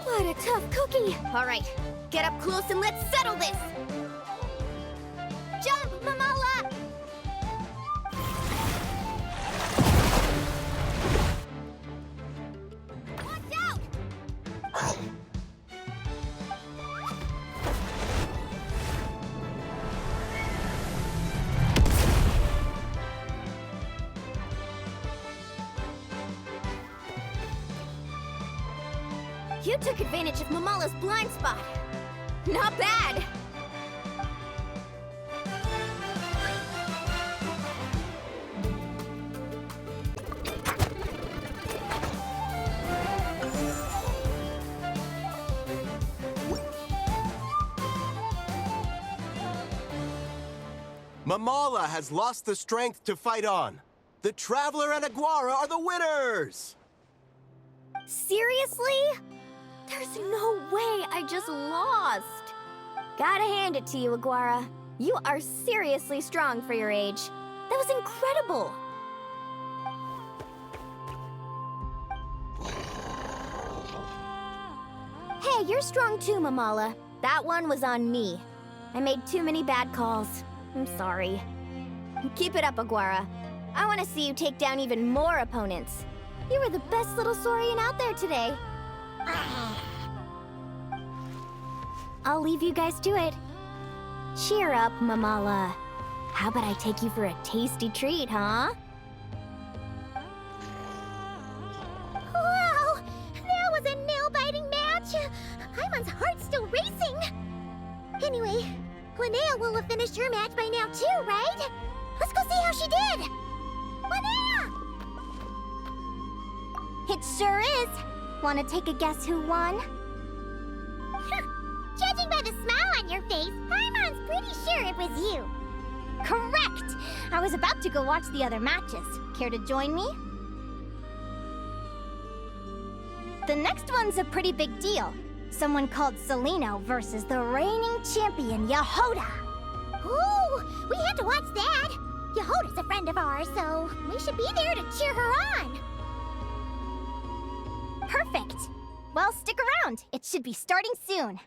What a tough cookie! All right, get up close and let's settle this! Jump, Mamala! Watch out! You took advantage of Mamala's blind spot. Not bad. Mamala has lost the strength to fight on. The Traveler and Aguara are the winners! Seriously? There's no way I just lost. Gotta hand it to you, Aguara. You are seriously strong for your age. That was incredible. Hey, you're strong too, Mamala. That one was on me. I made too many bad calls. I'm sorry. Keep it up, Aguara. I want to see you take down even more opponents. You were the best little Saurian out there today. I'll leave you guys to it. Cheer up, Mamala. How about I take you for a tasty treat, huh? Wow! That was a nail-biting match! Paimon's heart's still racing! Anyway, Linnea will have finished her match by now too, right? Let's go see how she did! Linnea! It sure is. Want to take a guess who won? Judging by the smile on your face, Paimon's pretty sure it was you. Correct! I was about to go watch the other matches. Care to join me? The next one's a pretty big deal. Someone called Celino versus the reigning champion, Yehoda. Ooh, we have to watch that. Yehoda's a friend of ours, so we should be there to cheer her on. Perfect! Well, stick around. It should be starting soon.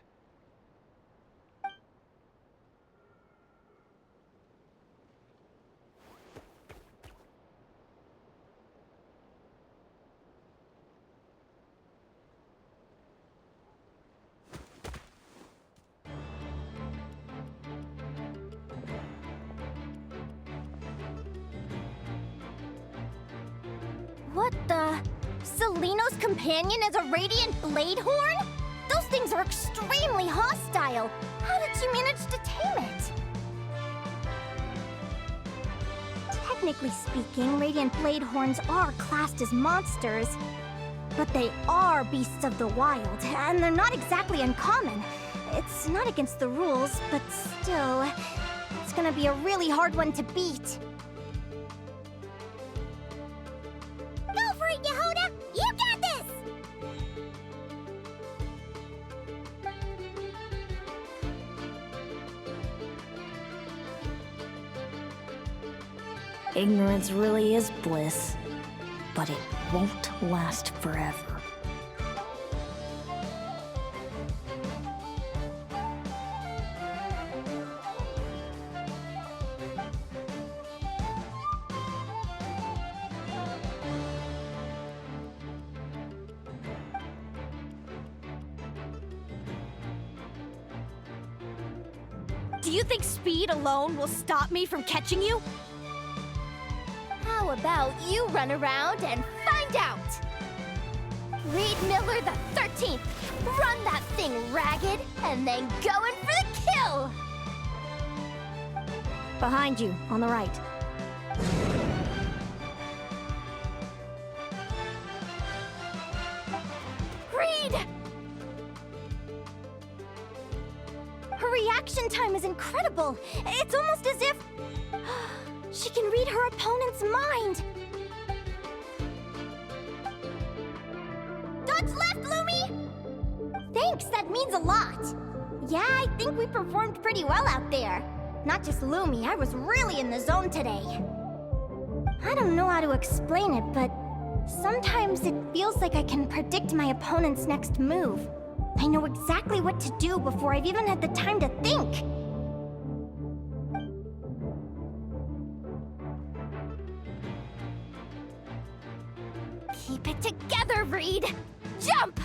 What the? Celino's companion is a radiant blade horn? Those things are extremely hostile. How did she manage to tame it? Technically speaking, radiant blade horns are classed as monsters. But they are beasts of the wild, and they're not exactly uncommon. It's not against the rules, but still, it's gonna be a really hard one to beat. Go for it, Yehoda! You got this! Ignorance really is bliss, but it won't last forever. Do you think speed alone will stop me from catching you? How about you run around and find out? Reed Miller the 13th! Run that thing ragged, and then go in for the kill! Behind you, on the right. Reed! Her reaction time is incredible. It's almost as if she can read her opponent's mind. Dodge left, Lumi! Thanks, that means a lot. Yeah, I think we performed pretty well out there. Not just Lumi, I was really in the zone today. I don't know how to explain it, but sometimes it feels like I can predict my opponent's next move. I know exactly what to do before I've even had the time to think. Keep it together, Reed! Jump!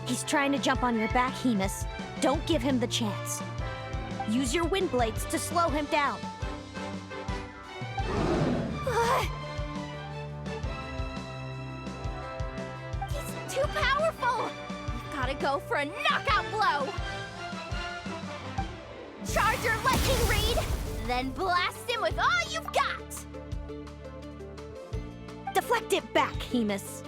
He's trying to jump on your back, Hemus. Don't give him the chance. Use your wind blades to slow him down. too powerful! We've gotta go for a knockout blow! Charge your lightning reed, then blast him with all you've got! Deflect it back, Hemus.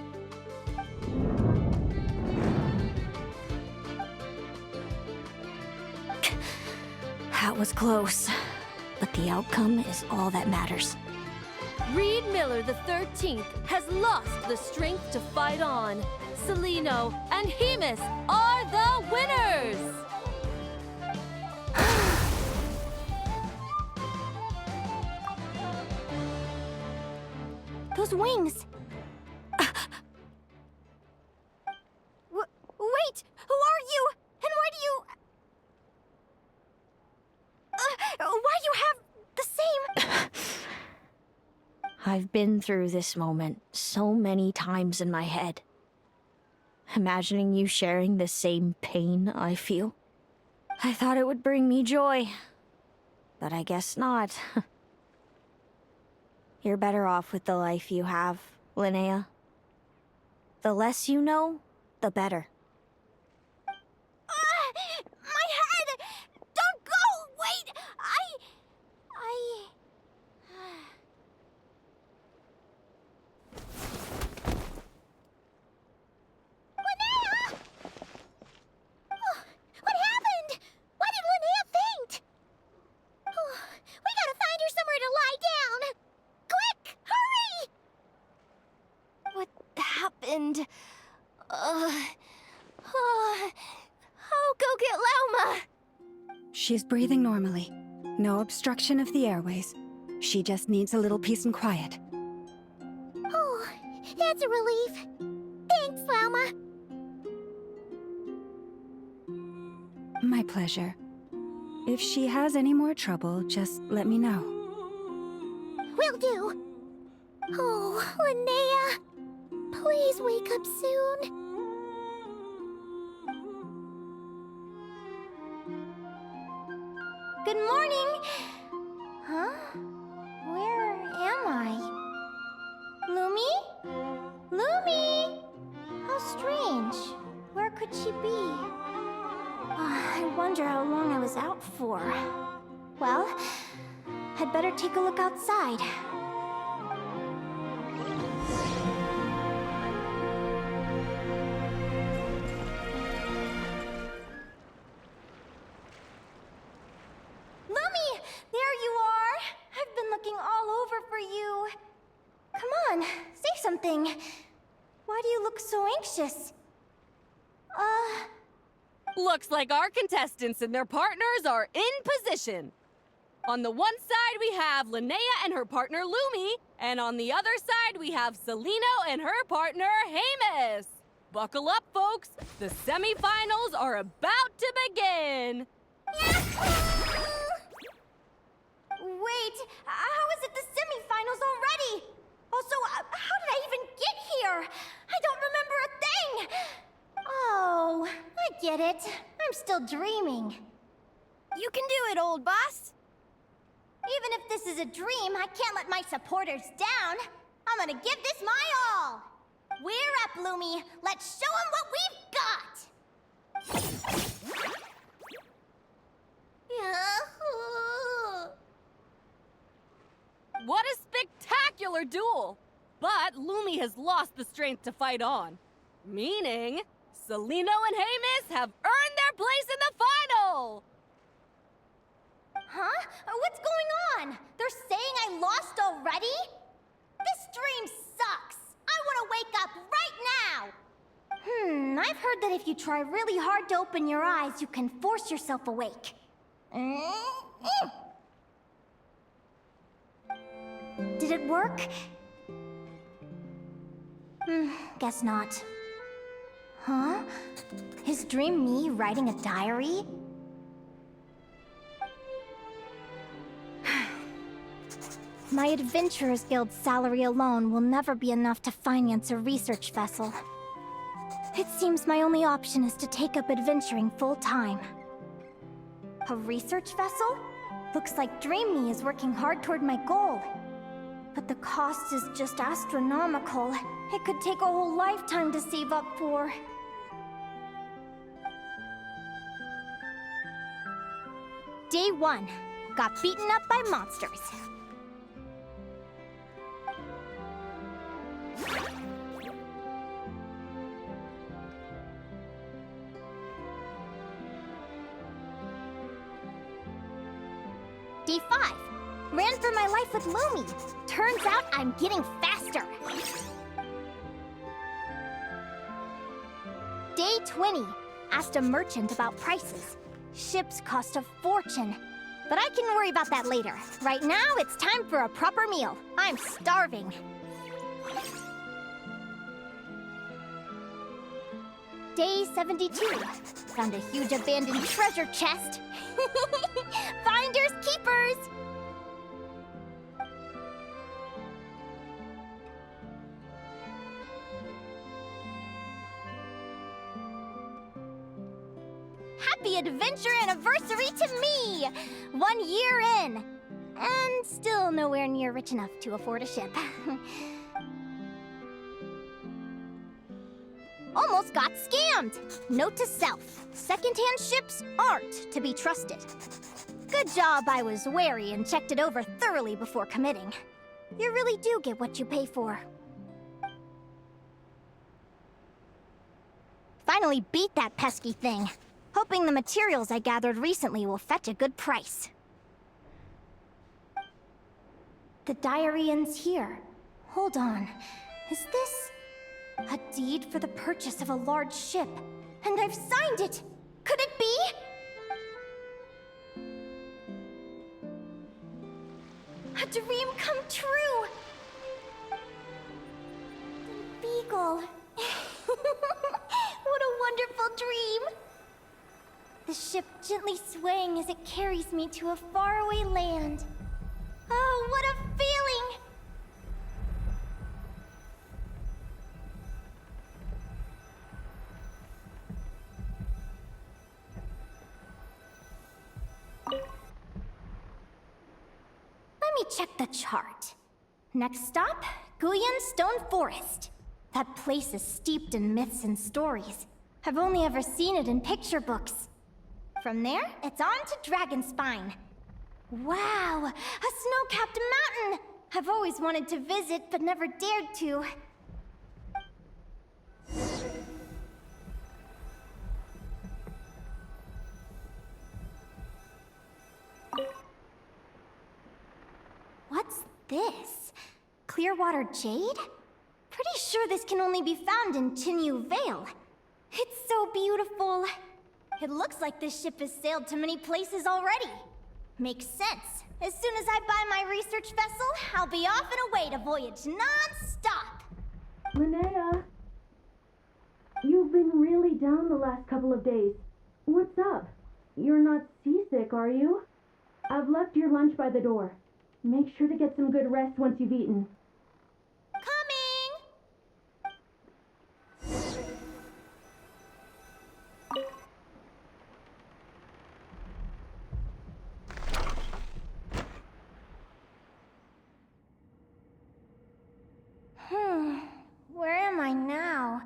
That was close, but the outcome is all that matters. Reed Miller the 13th has lost the strength to fight on. Celino and Hemus are the winners! Those wings! Wait! Who are you? And why do you... why do you have the same... I've been through this moment so many times in my head. Imagining you sharing the same pain I feel. I thought it would bring me joy. But I guess not. You're better off with the life you have, Linnea. The less you know, the better. My head! Don't go! Wait! Linnea! Oh, what happened? Why did Linnea faint? Oh, we gotta find her somewhere to lie down! Quick! Hurry! What happened? I'll go get Lauma! She's breathing normally. No obstruction of the airways. She just needs a little peace and quiet. Oh, that's a relief. Thanks, Lauma. My pleasure. If she has any more trouble, just let me know. Will do. Oh, Linnea. Please wake up soon. Good morning! Huh? Where am I? Lumi? Lumi! How strange. Where could she be? I wonder how long I was out for. Well, I'd better take a look outside. Lumi! There you are! I've been looking all over for you. Come on, say something. Why do you look so anxious? Looks like our contestants and their partners are in position. On the one side, we have Linnea and her partner Lumi, and on the other side, we have Celino and her partner Hemus. Buckle up, folks. The semifinals are about to begin. Wait, how is it the semifinals already? Also, how did I even get here? I don't remember a thing! Oh, I get it. I'm still dreaming. You can do it, old boss. Even if this is a dream, I can't let my supporters down. I'm gonna give this my all. We're up, Lumi. Let's show them what we've got. What a spectacular duel! But Lumi has lost the strength to fight on. Meaning, Celino and Hemus have earned their place in the final! Huh? What's going on? They're saying I lost already? This dream sucks! I want to wake up right now! I've heard that if you try really hard to open your eyes, you can force yourself awake. Did it work? Guess not. Huh? Is Dream me writing a diary? My Adventurers Guild salary alone will never be enough to finance a research vessel. It seems my only option is to take up adventuring full-time. A research vessel? Looks like Dream Me is working hard toward my goal. But the cost is just astronomical. It could take a whole lifetime to save up for. Day 1. Got beaten up by monsters. Day 5. Ran for my life with Lumi. Turns out I'm getting faster. Day 20. Asked a merchant about prices. Ships cost a fortune. But I can worry about that later. Right now, it's time for a proper meal. I'm starving. Day 72. Found a huge abandoned treasure chest. Finders keepers! Happy adventure anniversary to me! 1 year in. And still nowhere near rich enough to afford a ship. Almost got scammed! Note to self, secondhand ships aren't to be trusted. Good job I was wary and checked it over thoroughly before committing. You really do get what you pay for. Finally beat that pesky thing. Hoping the materials I gathered recently will fetch a good price. The diary ends here. Hold on. Is this a deed for the purchase of a large ship? And I've signed it! Could it be? A dream come true! Beagle. What a wonderful dream! The ship gently swaying as it carries me to a faraway land. Oh, what a feeling! Let me check the chart. Next stop, Guyan Stone Forest. That place is steeped in myths and stories. I've only ever seen it in picture books. From there, it's on to Dragonspine. Wow, a snow-capped mountain! I've always wanted to visit, but never dared to. What's this? Clearwater jade? Pretty sure this can only be found in Chinyu Vale. It's so beautiful. It looks like this ship has sailed to many places already. Makes sense. As soon as I buy my research vessel, I'll be off and away to voyage non-stop. Linnea, you've been really down the last couple of days. What's up? You're not seasick, are you? I've left your lunch by the door. Make sure to get some good rest once you've eaten. Where am I now?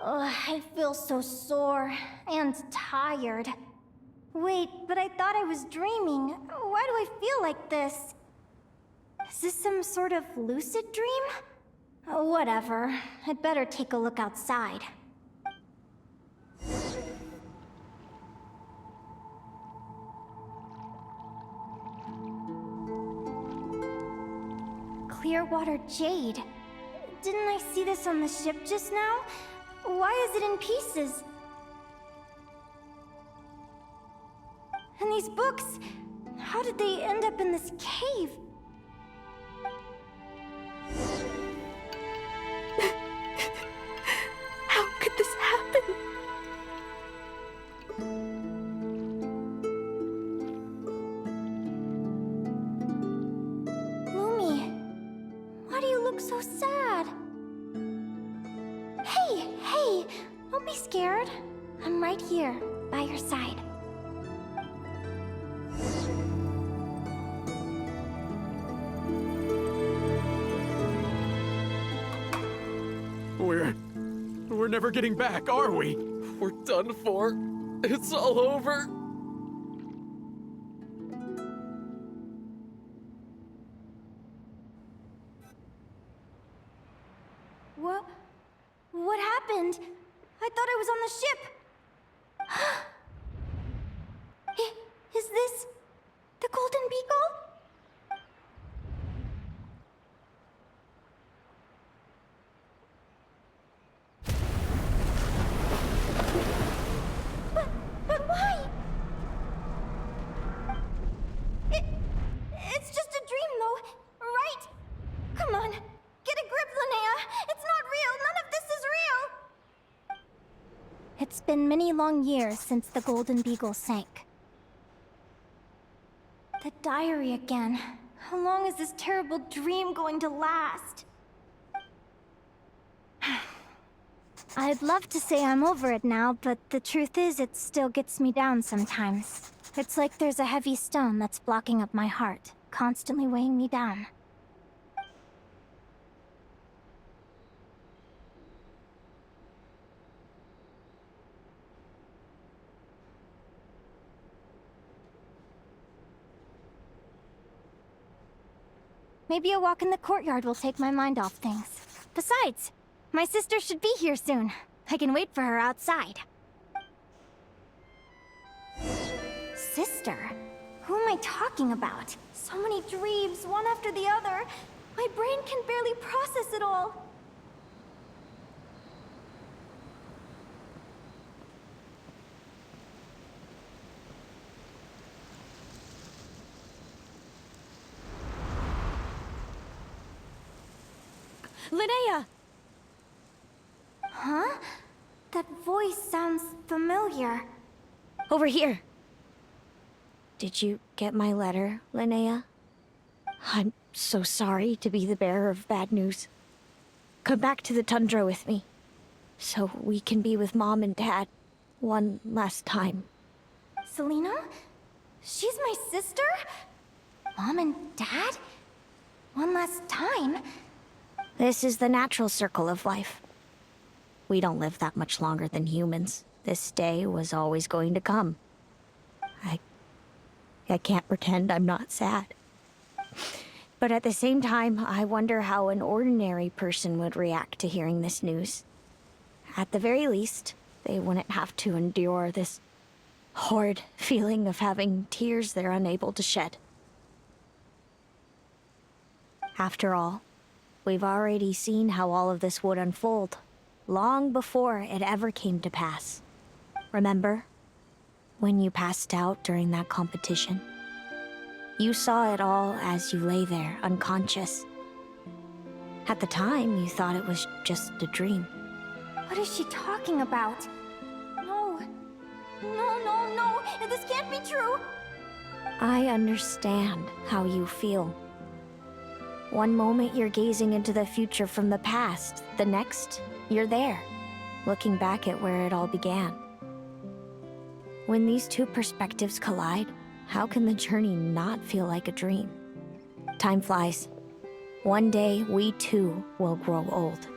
Ugh, I feel so sore and tired. Wait, but I thought I was dreaming. Why do I feel like this? Is this some sort of lucid dream? Oh, whatever. I'd better take a look outside. Clearwater jade. Didn't I see this on the ship just now? Why is it in pieces? And these books, how did they end up in this cave? How could this happen? Why do you look so sad? Hey, don't be scared. I'm right here, by your side. never getting back, are we? We're done for. It's all over. What happened? I thought I was on the ship. Is this the Golden Beagle? But why? It's just a dream, though, right? Come on, get a grip, Linnea. It's not real. None of this is real. It's been many long years since the Golden Beagle sank. The diary again. How long is this terrible dream going to last? I'd love to say I'm over it now, but the truth is it still gets me down sometimes. It's like there's a heavy stone that's blocking up my heart, constantly weighing me down. Maybe a walk in the courtyard will take my mind off things. Besides, my sister should be here soon. I can wait for her outside. Sister? Who am I talking about? So many dreams, one after the other. My brain can barely process it all. Linnea! Huh? That voice sounds familiar. Over here. Did you get my letter, Linnea? I'm so sorry to be the bearer of bad news. Come back to the tundra with me, so we can be with Mom and Dad one last time. Selena? She's my sister? Mom and Dad? One last time? This is the natural circle of life. We don't live that much longer than humans. This day was always going to come. I can't pretend I'm not sad. But at the same time, I wonder how an ordinary person would react to hearing this news. At the very least, they wouldn't have to endure this horrid feeling of having tears they're unable to shed. After all, we've already seen how all of this would unfold, long before it ever came to pass. Remember? When you passed out during that competition? You saw it all as you lay there, unconscious. At the time, you thought it was just a dream. What is she talking about? No. No. This can't be true. I understand how you feel. One moment you're gazing into the future from the past, the next, you're there, looking back at where it all began. When these two perspectives collide, how can the journey not feel like a dream? Time flies. One day, we too will grow old.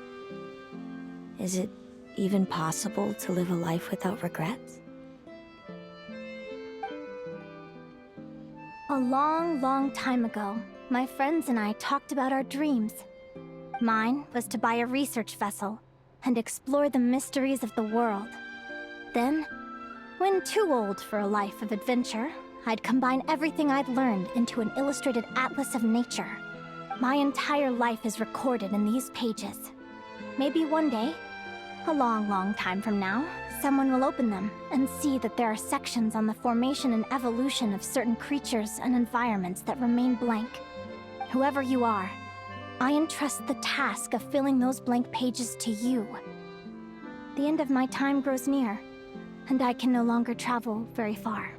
Is it even possible to live a life without regrets? A long time ago, my friends and I talked about our dreams. Mine was to buy a research vessel and explore the mysteries of the world. Then, when too old for a life of adventure, I'd combine everything I'd learned into an illustrated atlas of nature. My entire life is recorded in these pages. Maybe one day, a long time from now, someone will open them and see that there are sections on the formation and evolution of certain creatures and environments that remain blank. Whoever you are, I entrust the task of filling those blank pages to you. The end of my time grows near, and I can no longer travel very far.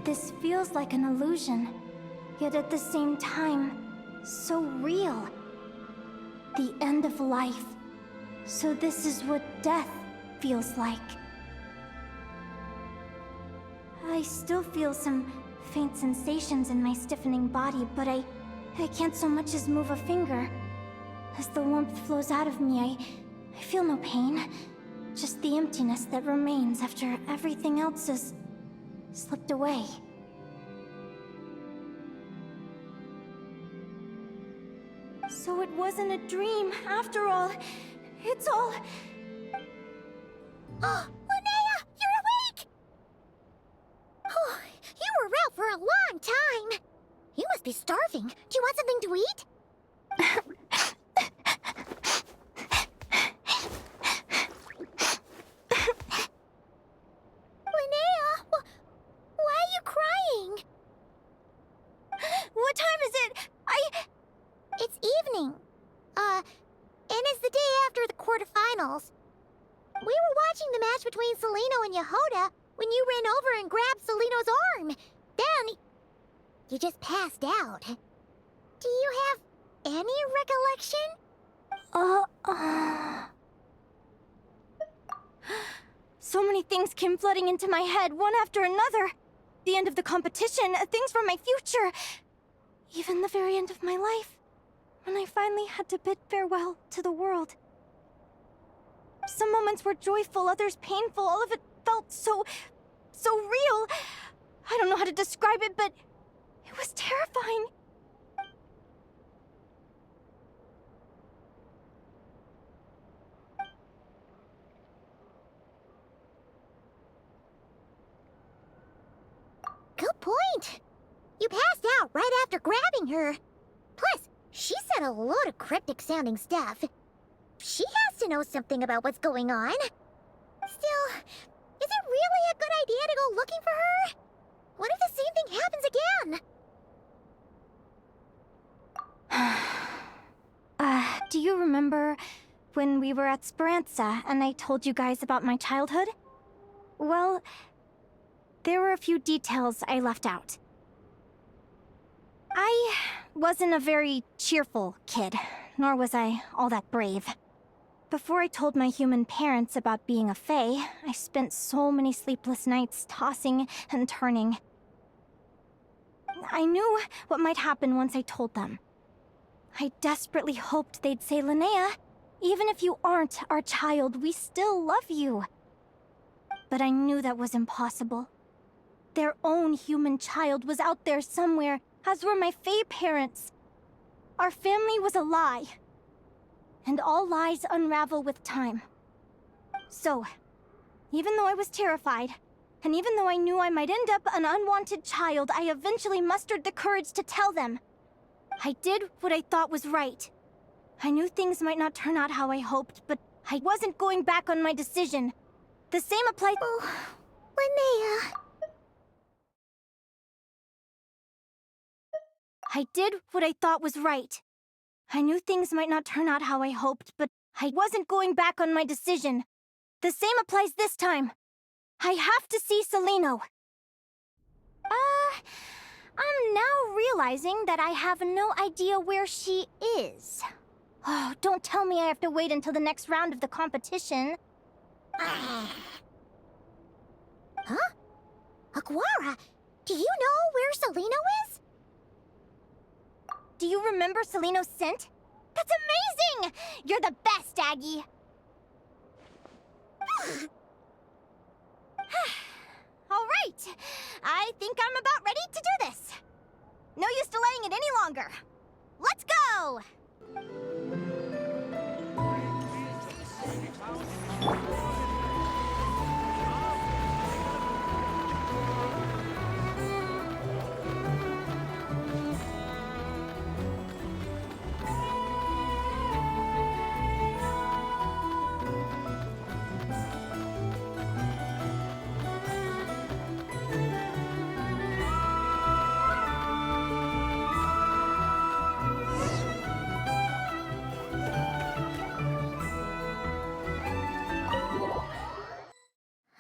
This feels like an illusion, yet at the same time, so real. The end of life. So this is what death feels like. I still feel some faint sensations in my stiffening body, but I can't so much as move a finger. As the warmth flows out of me, I feel no pain. Just the emptiness that remains after everything else has slipped away. So it wasn't a dream, after all. It's all... Oh, Linnea, you're awake! Oh, you were out for a long time. You must be starving. Do you want something to eat? Linnea, why are you crying? What time is it? It's evening. And it's the day after the quarterfinals. We were watching the match between Celino and Yehoda when you ran over and grabbed Celino's arm. Then, you just passed out. Do you have any recollection? So many things came flooding into my head, one after another. The end of the competition, things from my future. Even the very end of my life. When I finally had to bid farewell to the world. Some moments were joyful, others painful. All of it felt so real. I don't know how to describe it, but it was terrifying. Good point. You passed out right after grabbing her. Plus, she said a load of cryptic-sounding stuff. She has to know something about what's going on. Still, is it really a good idea to go looking for her? What if the same thing happens again? Do you remember when we were at Speranza and I told you guys about my childhood? Well, there were a few details I left out. I wasn't a very cheerful kid, nor was I all that brave. Before I told my human parents about being a fae, I spent so many sleepless nights tossing and turning. I knew what might happen once I told them. I desperately hoped they'd say, Linnea, even if you aren't our child, we still love you. But I knew that was impossible. Their own human child was out there somewhere, as were my fae parents. Our family was a lie. And all lies unravel with time. So, even though I was terrified, and even though I knew I might end up an unwanted child, I eventually mustered the courage to tell them. I did what I thought was right. I knew things might not turn out how I hoped, but I wasn't going back on my decision. The same applies— Oh, Linnea. I did what I thought was right. I knew things might not turn out how I hoped, but I wasn't going back on my decision. The same applies this time. I have to see Celino. I'm now realizing that I have no idea where she is. Oh, don't tell me I have to wait until the next round of the competition. Huh? Aguara, do you know where Celino is? Do you remember Celino's scent? That's amazing! You're the best, Aggie! All right, I think I'm about ready to do this. No use delaying it any longer. Let's go!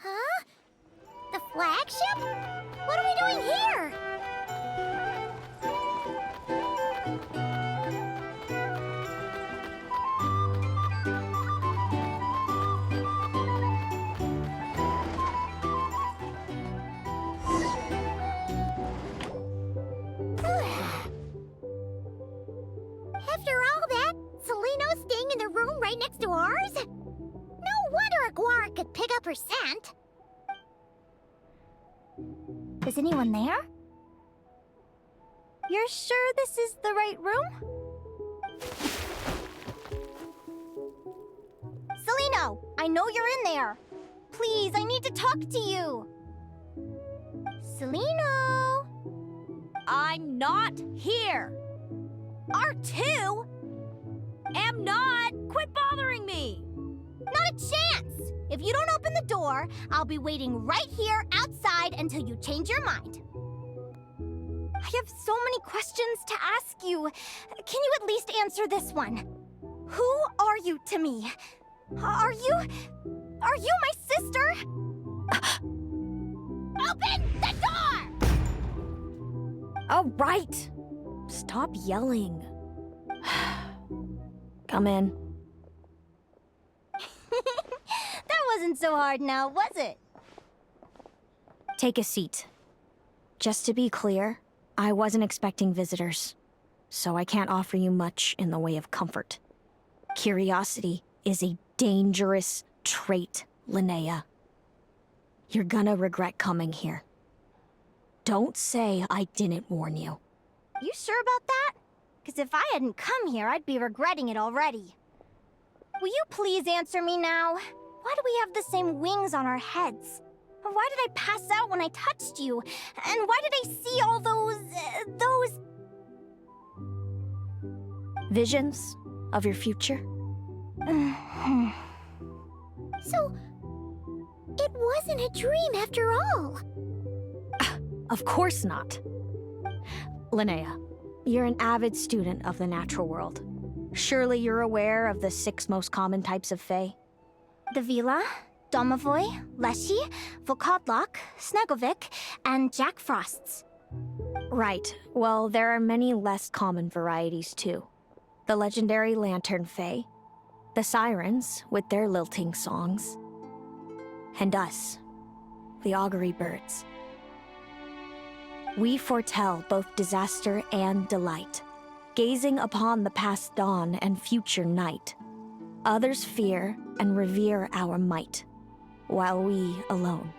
Huh? The flagship? What are we doing here? right next to ours? No wonder Aguara could pick up her scent. Is anyone there? You're sure this is the right room? Celino, I know you're in there. Please, I need to talk to you. Celino! I'm not here. R2? Am not. Quit bothering me. Not a chance! If you don't open the door, I'll be waiting right here outside until you change your mind. I have so many questions to ask you. Can you at least answer this one? Who are you to me? Are you my sister? Open the door! All right. Stop yelling. Come in. That wasn't so hard now, was it? Take a seat. Just to be clear, I wasn't expecting visitors, so I can't offer you much in the way of comfort. Curiosity is a dangerous trait, Linnea. You're gonna regret coming here. Don't say I didn't warn you. You sure about that? Because if I hadn't come here, I'd be regretting it already. Will you please answer me now? Why do we have the same wings on our heads? Why did I pass out when I touched you? And why did I see all those... Visions of your future? So, it wasn't a dream after all. Of course not. Linnea, you're an avid student of the natural world. Surely you're aware of the 6 most common types of Fae? The Vila, Domovoy, Leshy, Volkodlok, Snegovic, and Jack Frosts. Right. Well, there are many less common varieties too. The legendary Lantern Fae, the Sirens with their lilting songs, and us, the Augury Birds. We foretell both disaster and delight, gazing upon the past dawn and future night. Others fear and revere our might, while we alone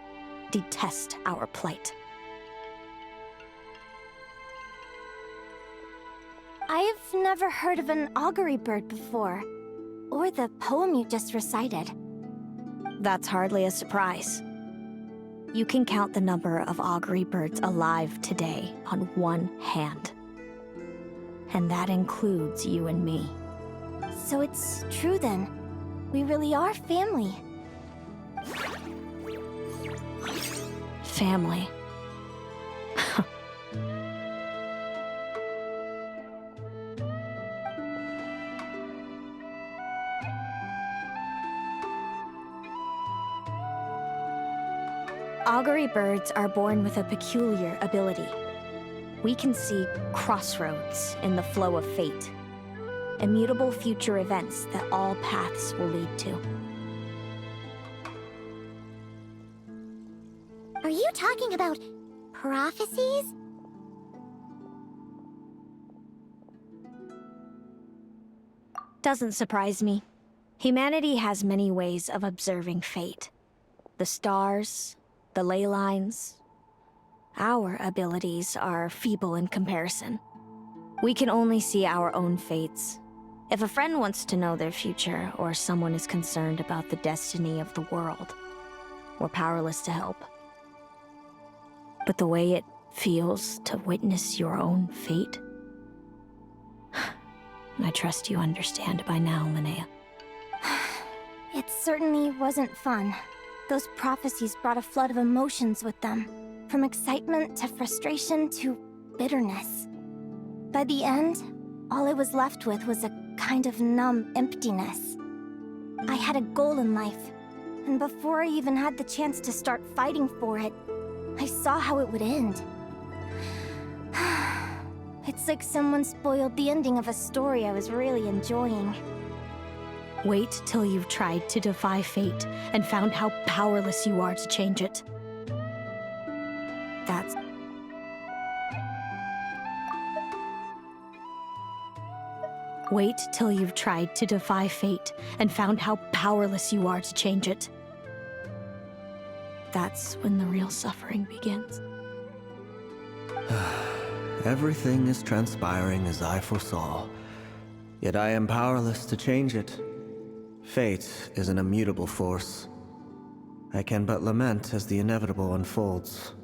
detest our plight. I've never heard of an augury bird before, or the poem you just recited. That's hardly a surprise. You can count the number of augury birds alive today on one hand. And that includes you and me. So it's true then. We really are family. Family. Augury birds are born with a peculiar ability. We can see crossroads in the flow of fate, immutable future events that all paths will lead to. Are you talking about prophecies? Doesn't surprise me. Humanity has many ways of observing fate. The stars, the ley lines. Our abilities are feeble in comparison. We can only see our own fates. If a friend wants to know their future, or someone is concerned about the destiny of the world, we're powerless to help. But the way it feels to witness your own fate, I trust you understand by now, Linnea. It certainly wasn't fun. Those prophecies brought a flood of emotions with them, from excitement to frustration to bitterness. By the end, all I was left with was a kind of numb emptiness. I had a goal in life, and before I even had the chance to start fighting for it, I saw how it would end. It's like someone spoiled the ending of a story I was really enjoying. Wait till you've tried to defy fate and found how powerless you are to change it. That's... Wait till you've tried to defy fate and found how powerless you are to change it. That's when the real suffering begins. Everything is transpiring as I foresaw, yet I am powerless to change it. Fate is an immutable force. I can but lament as the inevitable unfolds.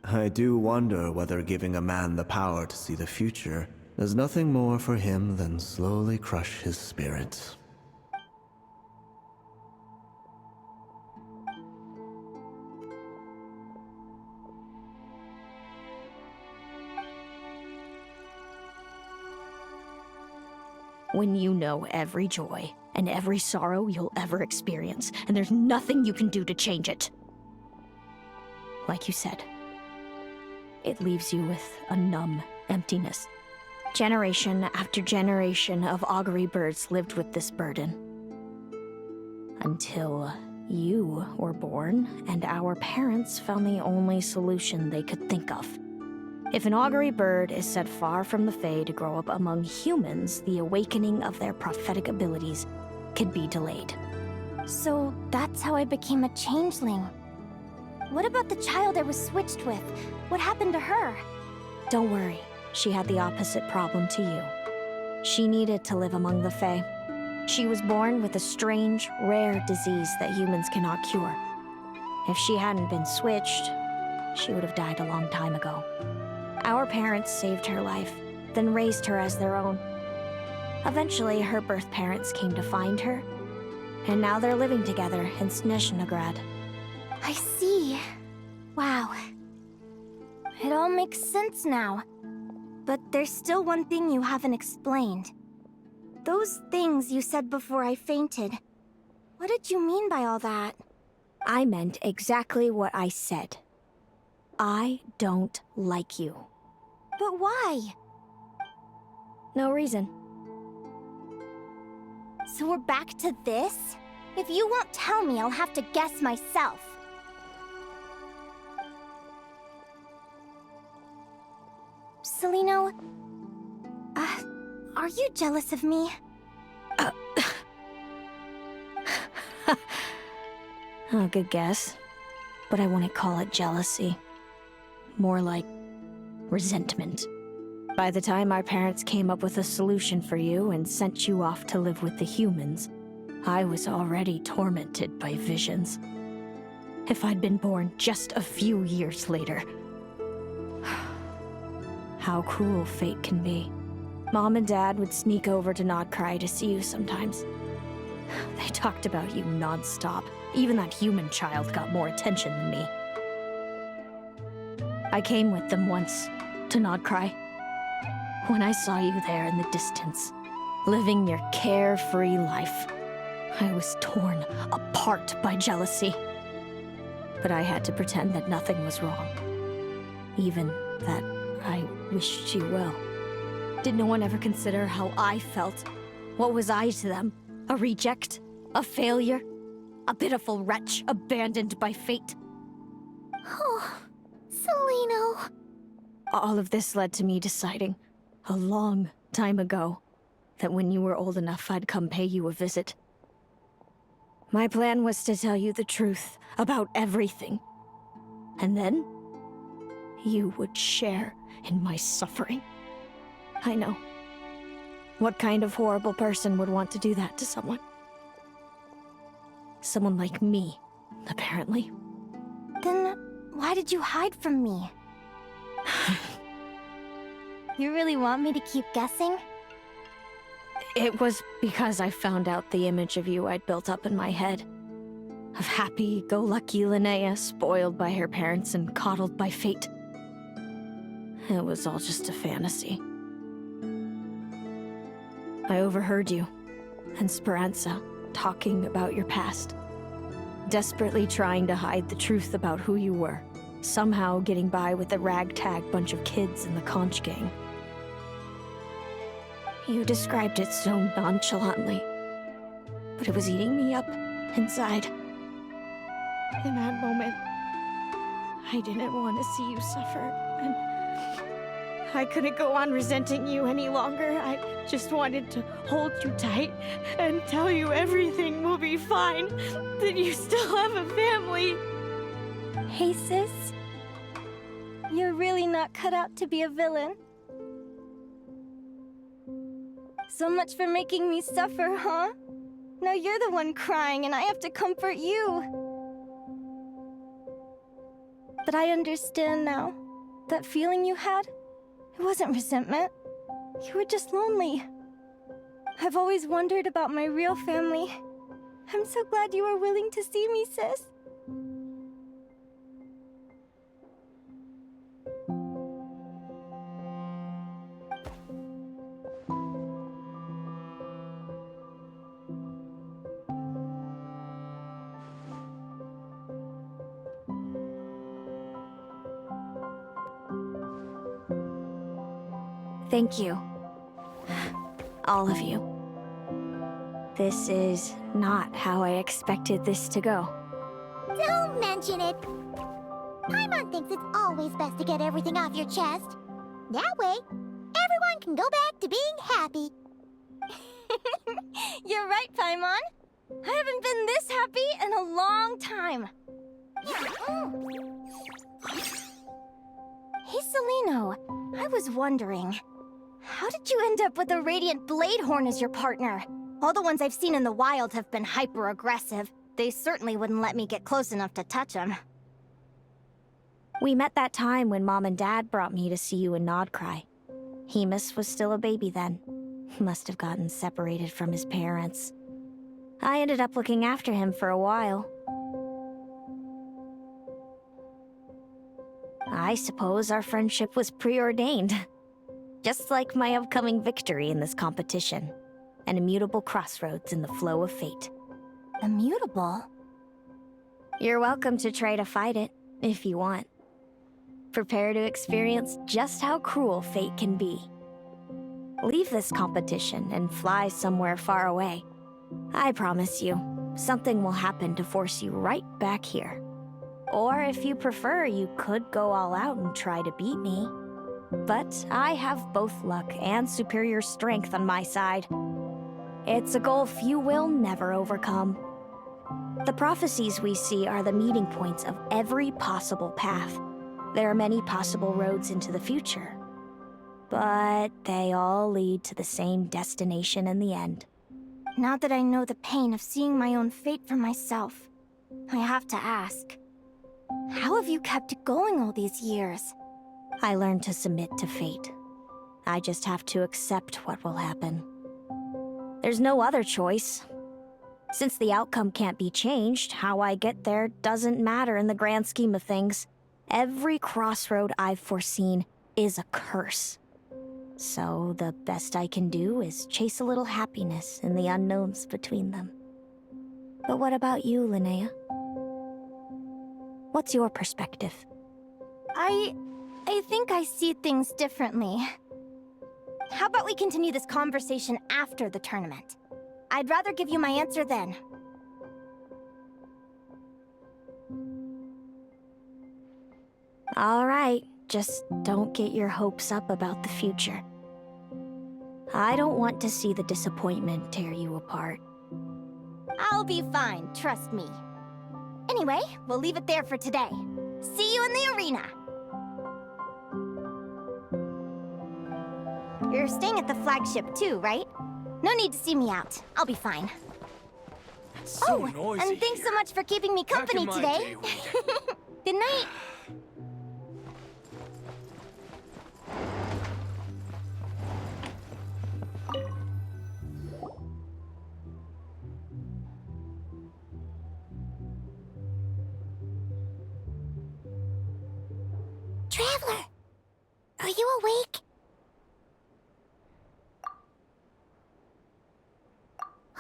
I do wonder whether giving a man the power to see the future does nothing more for him than slowly crush his spirit. When you know every joy and every sorrow you'll ever experience, and there's nothing you can do to change it. Like you said, it leaves you with a numb emptiness. Generation after generation of augury birds lived with this burden. Until you were born, and our parents found the only solution they could think of. If an augury bird is set far from the Fae to grow up among humans, the awakening of their prophetic abilities could be delayed. So that's how I became a changeling. What about the child I was switched with? What happened to her? Don't worry, she had the opposite problem to you. She needed to live among the Fae. She was born with a strange, rare disease that humans cannot cure. If she hadn't been switched, she would have died a long time ago. Our parents saved her life, then raised her as their own. Eventually, her birth parents came to find her, and now they're living together in Snezhnegrad. I see. Wow. It all makes sense now. But there's still one thing you haven't explained. Those things you said before I fainted. What did you mean by all that? I meant exactly what I said. I don't like you. But why? No reason. So we're back to this? If you won't tell me, I'll have to guess myself. Celino, are you jealous of me? Oh, good guess. But I wouldn't call it jealousy. More like resentment. By the time our parents came up with a solution for you and sent you off to live with the humans, I was already tormented by visions. If I'd been born just a few years later. How cruel fate can be. Mom and Dad would sneak over to Nodcry to see you sometimes. They talked about you non-stop. Even that human child got more attention than me. I came with them once, to Nodcry. When I saw you there in the distance, living your carefree life, I was torn apart by jealousy. But I had to pretend that nothing was wrong. Even that I wished you well. Did no one ever consider how I felt? What was I to them? A reject? A failure? A pitiful wretch abandoned by fate? Oh, Celino. All of this led to me deciding, a long time ago, that when you were old enough I'd come pay you a visit. My plan was to tell you the truth about everything. And then, you would share in my suffering. I know. What kind of horrible person would want to do that to someone? Someone like me, apparently. Then why did you hide from me? You really want me to keep guessing? It was because I found out the image of you I'd built up in my head. Of happy-go-lucky Linnea, spoiled by her parents and coddled by fate. It was all just a fantasy. I overheard you and Speranza talking about your past. Desperately trying to hide the truth about who you were. Somehow getting by with a ragtag bunch of kids in the conch gang. You described it so nonchalantly, but it was eating me up inside. In that moment, I didn't want to see you suffer, and I couldn't go on resenting you any longer. I just wanted to hold you tight and tell you everything will be fine, that you still have a family. Hey, sis. You're really not cut out to be a villain. So much for making me suffer, huh? Now you're the one crying and I have to comfort you. But I understand now. That feeling you had, it wasn't resentment. You were just lonely. I've always wondered about my real family. I'm so glad you were willing to see me, sis. Thank you. All of you. This is not how I expected this to go. Don't mention it. Paimon thinks it's always best to get everything off your chest. That way, everyone can go back to being happy. You're right, Paimon. I haven't been this happy in a long time. Hey, Celino. I was wondering, how did you end up with a Radiant Bladehorn as your partner? All the ones I've seen in the wild have been hyper-aggressive. They certainly wouldn't let me get close enough to touch them. We met that time when Mom and Dad brought me to see you in Nodcry. Hemus was still a baby then. He must have gotten separated from his parents. I ended up looking after him for a while. I suppose our friendship was preordained. Just like my upcoming victory in this competition. An immutable crossroads in the flow of fate. Immutable? You're welcome to try to fight it, if you want. Prepare to experience just how cruel fate can be. Leave this competition and fly somewhere far away. I promise you, something will happen to force you right back here. Or if you prefer, you could go all out and try to beat me. But I have both luck and superior strength on my side. It's a goal few will never overcome. The prophecies we see are the meeting points of every possible path. There are many possible roads into the future. But they all lead to the same destination in the end. Now that I know the pain of seeing my own fate for myself, I have to ask, how have you kept it going all these years? I learned to submit to fate. I just have to accept what will happen. There's no other choice. Since the outcome can't be changed, how I get there doesn't matter in the grand scheme of things. Every crossroad I've foreseen is a curse. So the best I can do is chase a little happiness in the unknowns between them. But what about you, Linnea? What's your perspective? I think I see things differently. How about we continue this conversation after the tournament? I'd rather give you my answer then. All right, just don't get your hopes up about the future. I don't want to see the disappointment tear you apart. I'll be fine, trust me. Anyway, we'll leave it there for today. See you in the arena! You're staying at the flagship too, right? No need to see me out. I'll be fine. So noisy and thanks so here. much for keeping me company Back in my today. day, Good night. Traveler, are you awake?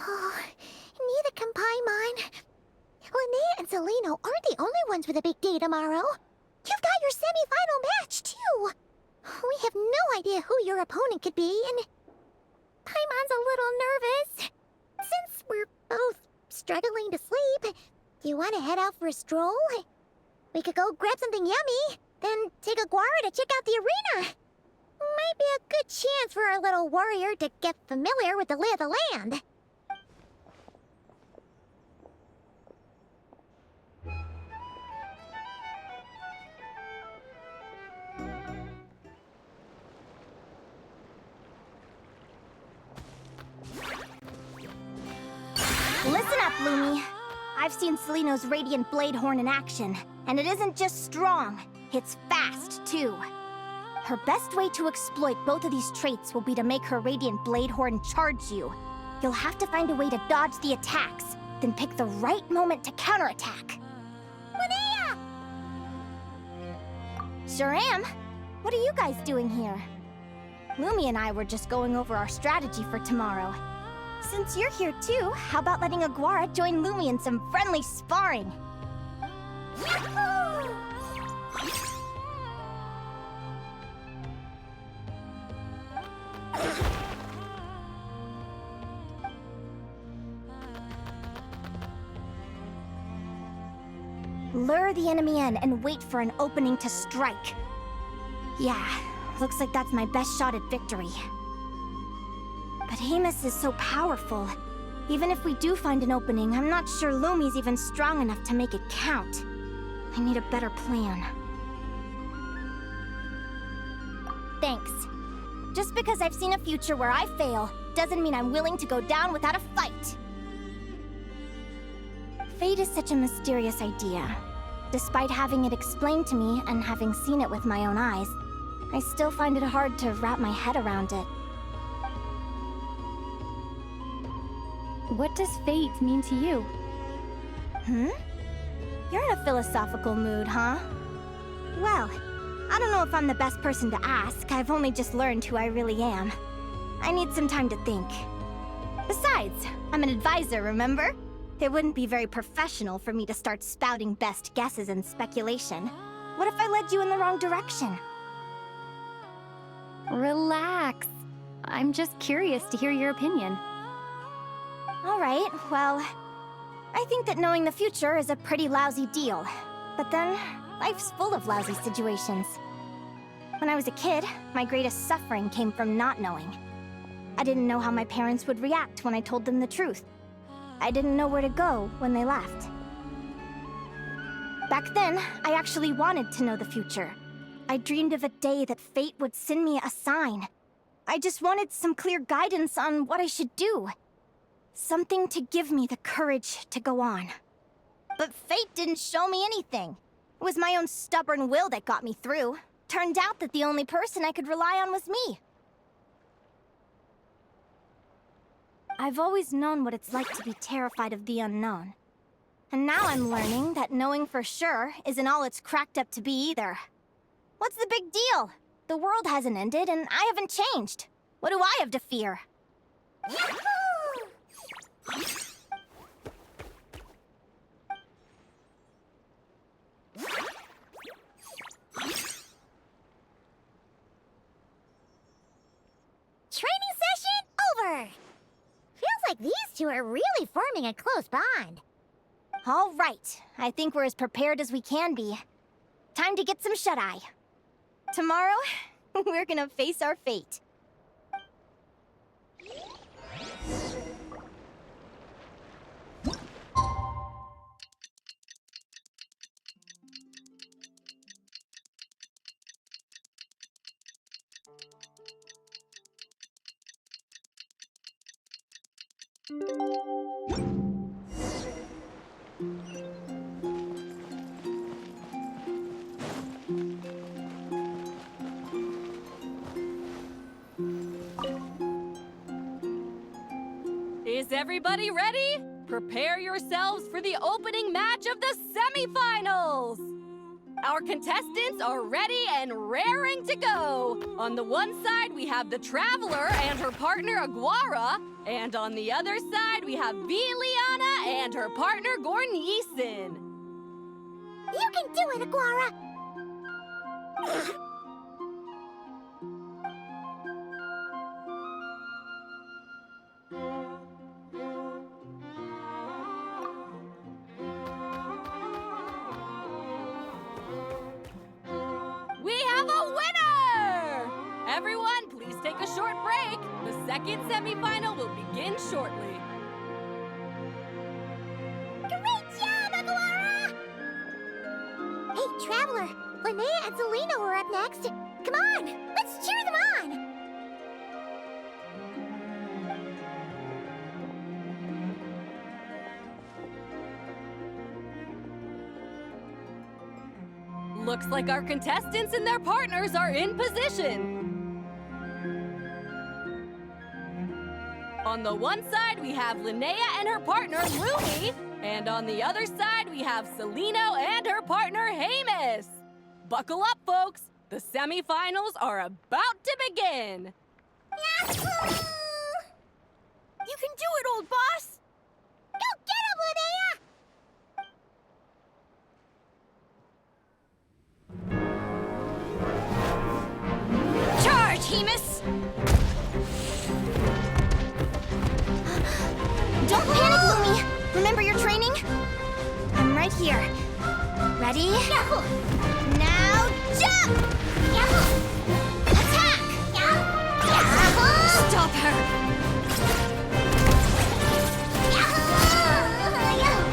Oh, neither can Paimon. Linnea and Celino aren't the only ones with a big day tomorrow. You've got your semi-final match, too. We have no idea who your opponent could be, and Paimon's a little nervous. Since we're both struggling to sleep, do you want to head out for a stroll? We could go grab something yummy, then take a guara to check out the arena. Might be a good chance for our little warrior to get familiar with the lay of the land. Listen up, Lumi. I've seen Celino's Radiant Blade Horn in action, and it isn't just strong, it's fast, too. Her best way to exploit both of these traits will be to make her Radiant Blade Horn charge you. You'll have to find a way to dodge the attacks, then pick the right moment to counterattack. Linnea! Sure am. What are you guys doing here? Lumi and I were just going over our strategy for tomorrow. Since you're here too, how about letting Aguara join Lumi in some friendly sparring? Yahoo! Lure the enemy in and wait for an opening to strike. Yeah, looks like that's my best shot at victory. But Amos is so powerful. Even if we do find an opening, I'm not sure Lumi's even strong enough to make it count. I need a better plan. Thanks. Just because I've seen a future where I fail, doesn't mean I'm willing to go down without a fight. Fate is such a mysterious idea. Despite having it explained to me and having seen it with my own eyes, I still find it hard to wrap my head around it. What does fate mean to you? You're in a philosophical mood, huh? Well, I don't know if I'm the best person to ask. I've only just learned who I really am. I need some time to think. Besides, I'm an advisor, remember? It wouldn't be very professional for me to start spouting best guesses and speculation. What if I led you in the wrong direction? Relax. I'm just curious to hear your opinion. Alright, well, I think that knowing the future is a pretty lousy deal. But then, life's full of lousy situations. When I was a kid, my greatest suffering came from not knowing. I didn't know how my parents would react when I told them the truth. I didn't know where to go when they left. Back then, I actually wanted to know the future. I dreamed of a day that fate would send me a sign. I just wanted some clear guidance on what I should do. Something to give me the courage to go on. But fate didn't show me anything. It was my own stubborn will that got me through. Turned out that the only person I could rely on was me. I've always known what it's like to be terrified of the unknown. And now I'm learning that knowing for sure isn't all it's cracked up to be either. What's the big deal? The world hasn't ended and I haven't changed. What do I have to fear? Yahoo! Training session over! Feels like these two are really forming a close bond. All right, I think we're as prepared as we can be. Time to get some shut-eye. Tomorrow, we're gonna face our fate. Is everybody ready? Prepare yourselves for the opening match of the semifinals! Our contestants are ready and raring to go. On the one side, we have the Traveler and her partner Aguara, and on the other side, we have Linnea and her partner Gornyesin. You can do it, Aguara! We have a winner! Everyone short break. The second semifinal will begin shortly. Great job, Aguara! Hey, Traveler, Linnea and Selena were up next. Come on, let's cheer them on! Looks like our contestants and their partners are in position. On the one side, we have Linnea and her partner, Lumi. And on the other side, we have Celino and her partner, Hamus. Buckle up, folks. The semifinals are about to begin. Yahoo! You can do it, old boss! Go get him, Linnea! Charge, Hamus! Don't panic, Lumi! Remember your training? I'm right here. Ready? Yahoo! Now jump! Yahoo! Attack! Yahoo! Stop her! Yahoo! Yahoo! Yahoo!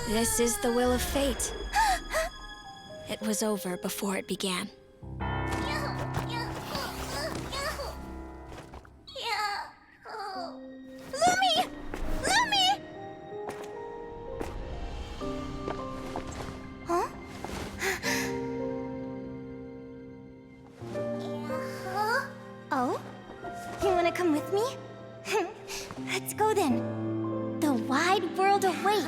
This is the will of fate. It was over before it began. Lumi! Lumi! Huh? Oh? You wanna come with me? Let's go then. The wide world awaits.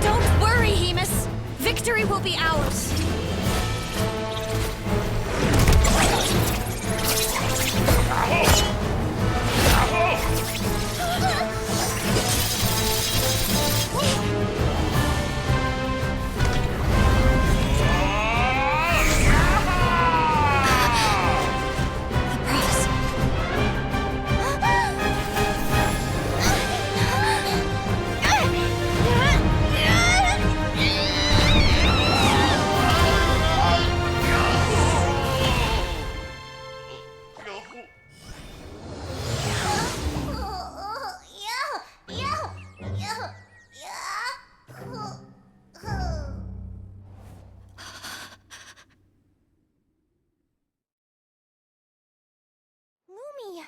Don't worry, Hamus. Victory will be ours. Lumi.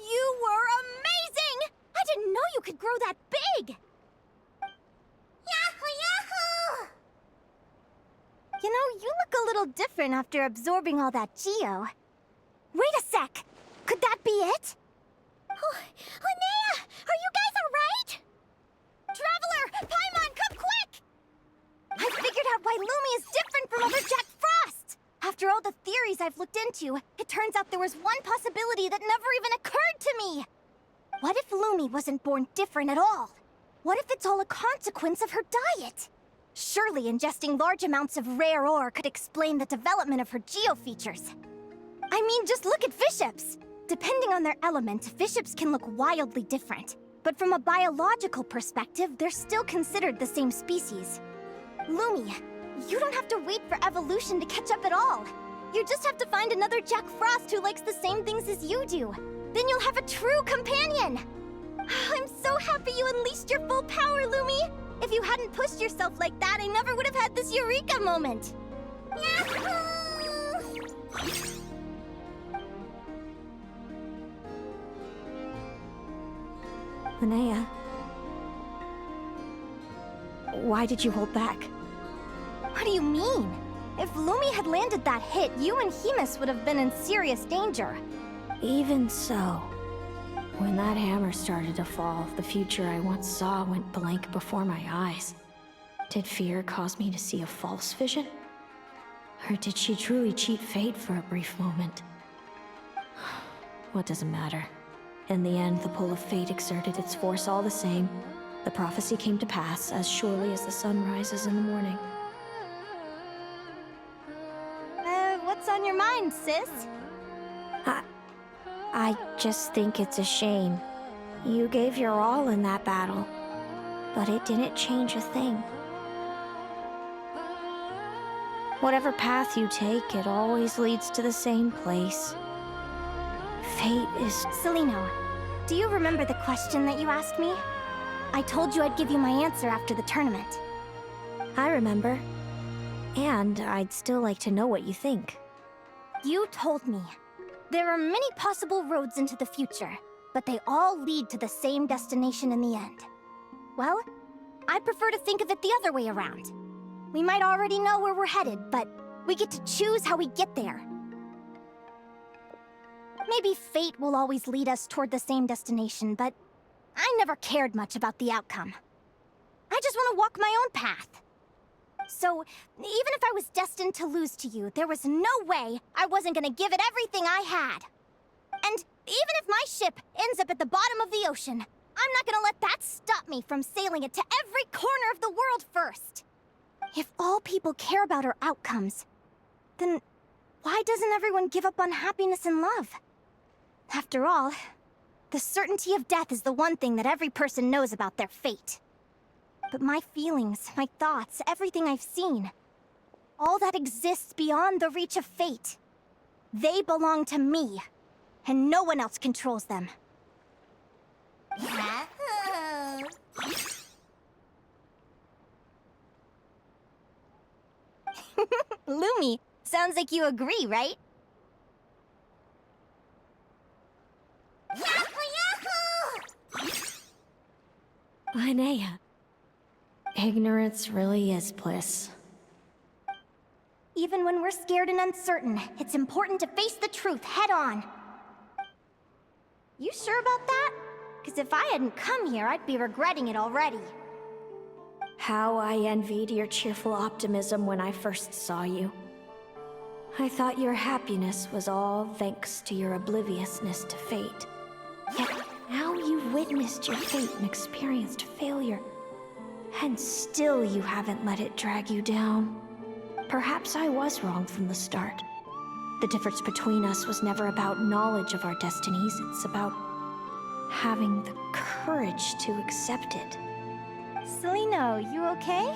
You were amazing! I didn't know you could grow that big! Yahoo! You know, you look a little different after absorbing all that Geo. Wait a sec! Could that be it? Oh, Linnea! Are you guys alright? Traveler! Paimon, come quick! I figured out why Lumi is different from other Jack Frost! After all the theories I've looked into, it turns out there was one possibility that never even occurred to me! What if Lumi wasn't born different at all? What if it's all a consequence of her diet? Surely ingesting large amounts of rare ore could explain the development of her geofeatures. I mean, just look at Viships! Depending on their element, Viships can look wildly different. But from a biological perspective, they're still considered the same species. Lumi, you don't have to wait for evolution to catch up at all. You just have to find another Jack Frost who likes the same things as you do. Then you'll have a true companion! I'm so happy you unleashed your full power, Lumi! If you hadn't pushed yourself like that, I never would have had this eureka moment! Linnea, why did you hold back? What do you mean? If Lumi had landed that hit, you and Hemus would have been in serious danger. Even so, when that hammer started to fall, the future I once saw went blank before my eyes. Did fear cause me to see a false vision? Or did she truly cheat fate for a brief moment? What does it matter? In the end, the pull of fate exerted its force all the same. The prophecy came to pass as surely as the sun rises in the morning. What's on your mind, sis? I just think it's a shame. You gave your all in that battle, but it didn't change a thing. Whatever path you take, it always leads to the same place. Fate is... Celino, do you remember the question that you asked me? I told you I'd give you my answer after the tournament. I remember. And I'd still like to know what you think. You told me. There are many possible roads into the future, but they all lead to the same destination in the end. Well, I prefer to think of it the other way around. We might already know where we're headed, but we get to choose how we get there. Maybe fate will always lead us toward the same destination, but I never cared much about the outcome. I just want to walk my own path. So, even if I was destined to lose to you, there was no way I wasn't gonna give it everything I had. And even if my ship ends up at the bottom of the ocean, I'm not gonna let that stop me from sailing it to every corner of the world first. If all people care about are outcomes, then why doesn't everyone give up on happiness and love? After all, the certainty of death is the one thing that every person knows about their fate. But my feelings, my thoughts, everything I've seen, all that exists beyond the reach of fate, they belong to me, and no one else controls them. Lumi, sounds like you agree, right? Linnea, ignorance really is bliss. Even when we're scared and uncertain, it's important to face the truth head on. You sure about that? Because if I hadn't come here, I'd be regretting it already. How I envied your cheerful optimism when I first saw you. I thought your happiness was all thanks to your obliviousness to fate. Yet now you've witnessed your fate and experienced failure. And still you haven't let it drag you down. Perhaps I was wrong from the start. The difference between us was never about knowledge of our destinies, it's about having the courage to accept it. Celino, you okay?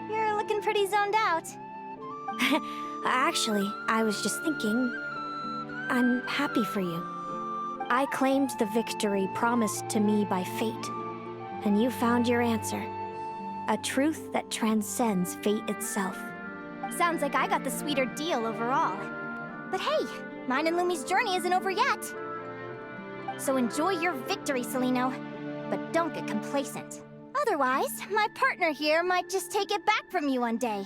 You're looking pretty zoned out. Actually, I was just thinking, I'm happy for you. I claimed the victory promised to me by fate, and you found your answer. A truth that transcends fate itself. Sounds like I got the sweeter deal overall. But hey, mine and Lumi's journey isn't over yet. So enjoy your victory, Celino, but don't get complacent. Otherwise, my partner here might just take it back from you one day.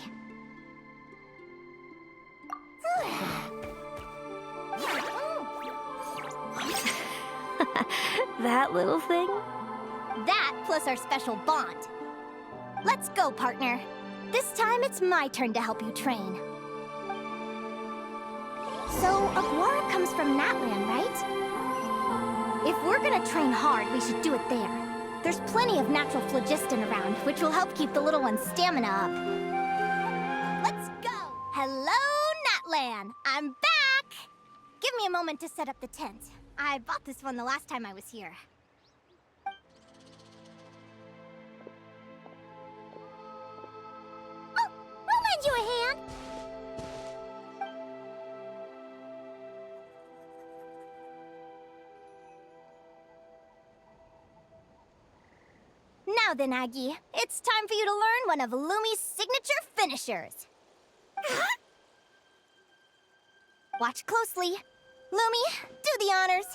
That little thing? That plus our special bond. Let's go, partner. This time it's my turn to help you train. So, Aguara comes from Natlan, right? If we're gonna train hard, we should do it there. There's plenty of natural phlogiston around, which will help keep the little one's stamina up. Let's go! Hello, Natlan! I'm back! Give me a moment to set up the tent. I bought this one the last time I was here. Oh, I'll lend you a hand! Now then, Aggie, it's time for you to learn one of Lumi's signature finishers. Watch closely. Lumi, do the honors.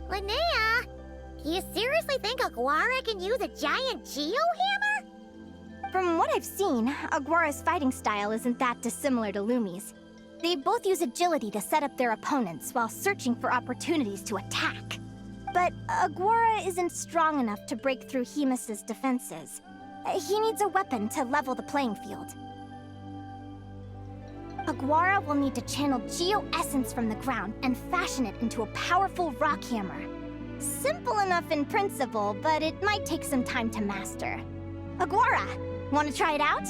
Linnea, do you seriously think Aguara can use a giant geohammer? From what I've seen, Aguara's fighting style isn't that dissimilar to Lumi's. They both use agility to set up their opponents while searching for opportunities to attack. But Aguara isn't strong enough to break through Hemus's defenses. He needs a weapon to level the playing field. Aguara will need to channel Geo-Essence from the ground and fashion it into a powerful rock hammer. Simple enough in principle, but it might take some time to master. Aguara, want to try it out?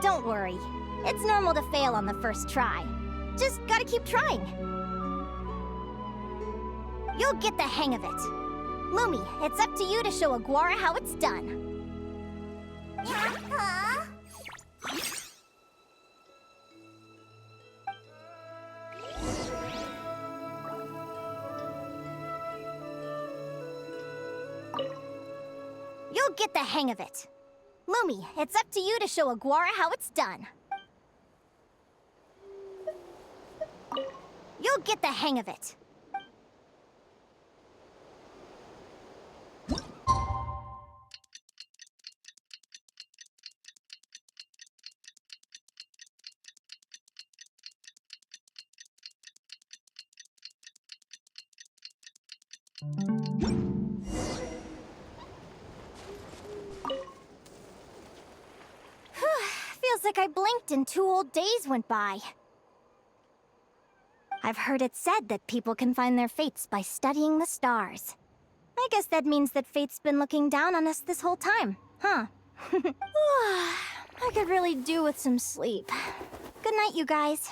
Don't worry. It's normal to fail on the first try. Just gotta keep trying. You'll get the hang of it. Lumi, it's up to you to show Aguara how it's done. You'll get the hang of it. Lumi, it's up to you to show Aguara how it's done. You'll get the hang of it. Feels like I blinked and 2 whole days went by. I've heard it said that people can find their fates by studying the stars. I guess that means that fate's been looking down on us this whole time, huh? I could really do with some sleep. Good night, you guys.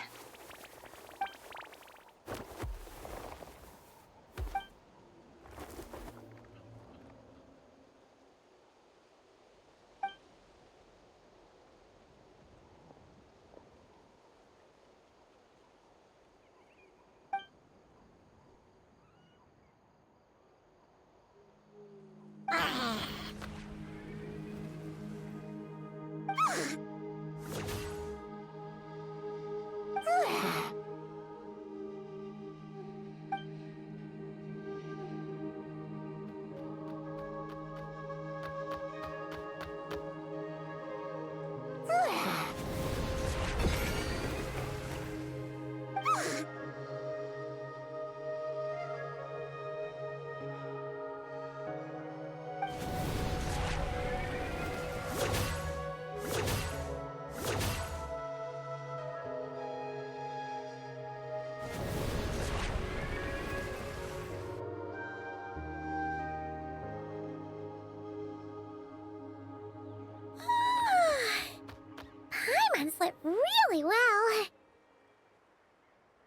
Paimon slept really well.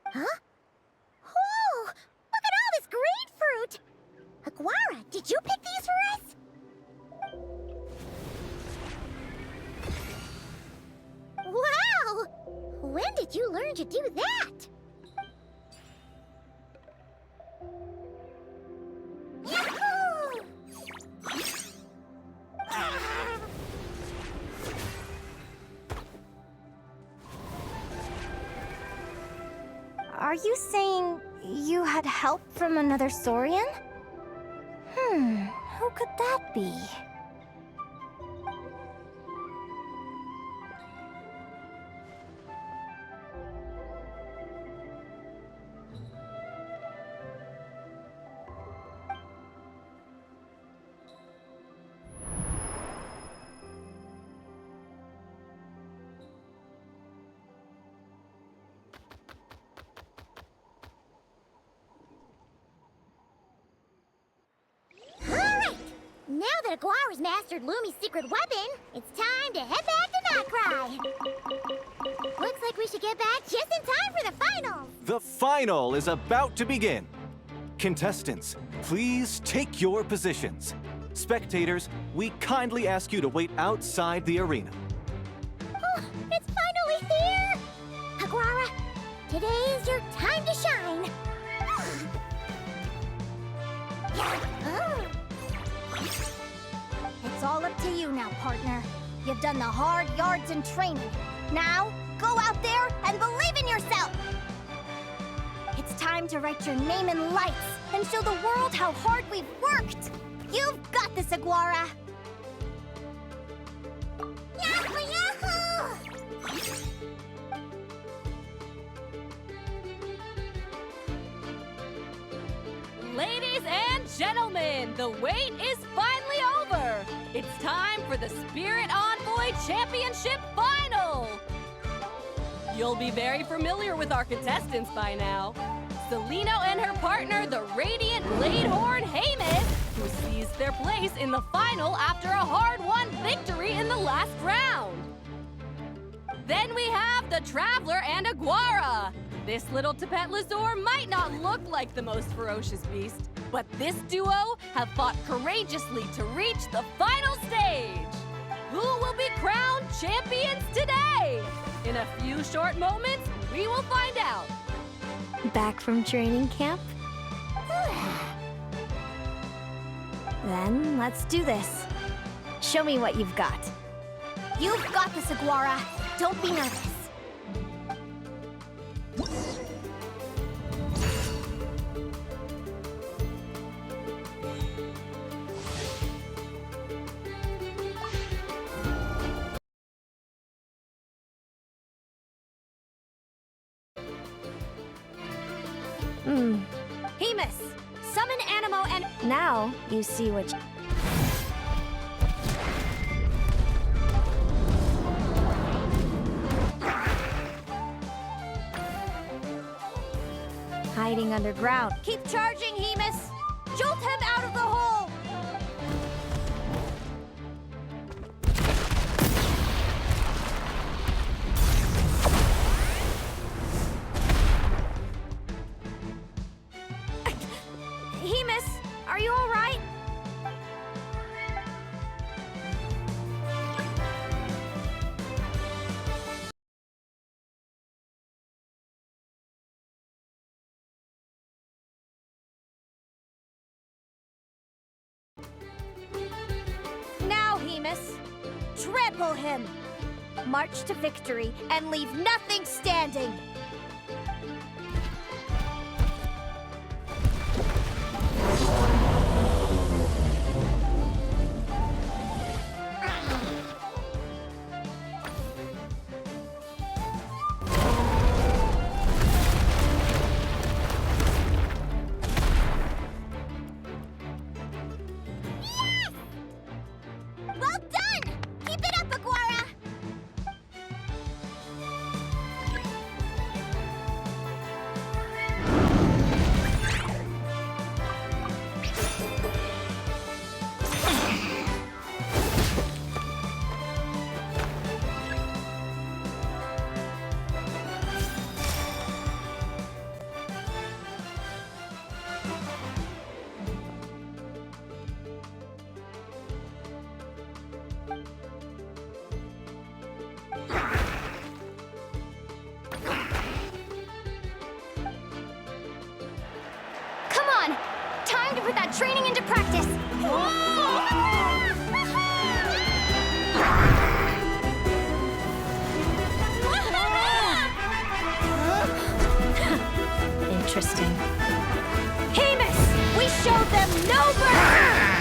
Huh? Whoa! Look at all this grapefruit! Aguara, did you pick these for us? Wow! When did you learn to do that? Yahoo! Are you saying you had help from another Saurian? Who could that be? Now that Aguara's mastered Lumi's secret weapon, it's time to head back to Notcry. Looks like we should get back just in time for the finals. The final is about to begin. Contestants, please take your positions. Spectators, we kindly ask you to wait outside the arena. Oh, it's finally here! Aguara, today is your time to shine. It's all up to you now, partner. You've done the hard yards in training. Now, go out there and believe in yourself! It's time to write your name in lights and show the world how hard we've worked! You've got this, Aguara! Yahoo! Yahoo! Ladies and gentlemen, the wait is finally over! It's time for the Spirit Envoy Championship Final! You'll be very familiar with our contestants by now. Celino and her partner, the Radiant Bladehorn Haymis, who seized their place in the final after a hard-won victory in the last round. Then we have the Traveler and Aguara. This little Tapetlasaur might not look like the most ferocious beast, but this duo have fought courageously to reach the final stage. Who will be crowned champions today? In a few short moments, we will find out. Back from training camp? Then let's do this. Show me what you've got. You've got this, Aguara. Don't be nervous. Haymis, summon Animo and... Now you see what hiding underground. Keep charging, Haymis! Jolt him out of the hole! Haymis, are you all right? Now, Haymis, trample him! March to victory and leave nothing standing! Well done! Keep it up, Aguara! Come on! Time to put that training into practice! interesting. Haymis! We showed them no mercy!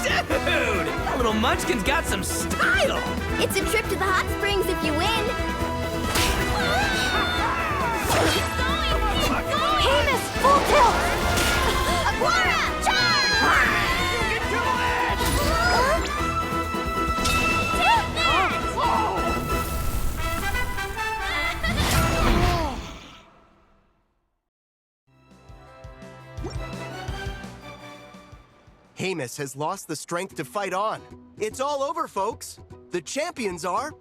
Dude! That little munchkin's got some style! It's a trip to the hot springs if you win! Haymis, full tilt! Aguara, charge! You can do it! Take that! Haymis has lost the strength to fight on. It's all over, folks. The champions are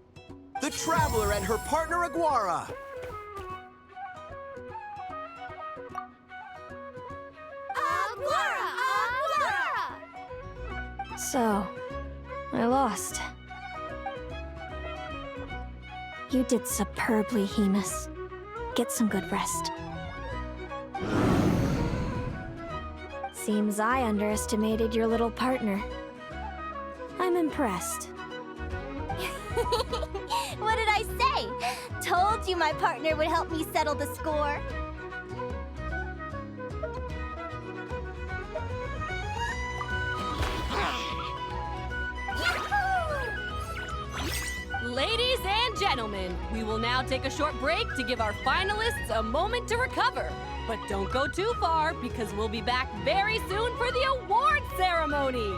the Traveler and her partner Aguara. So, I lost. You did superbly, Haymis. Get some good rest. Seems I underestimated your little partner. I'm impressed. What did I say? Told you my partner would help me settle the score. Ladies and gentlemen, we will now take a short break to give our finalists a moment to recover. But don't go too far, because we'll be back very soon for the award ceremony!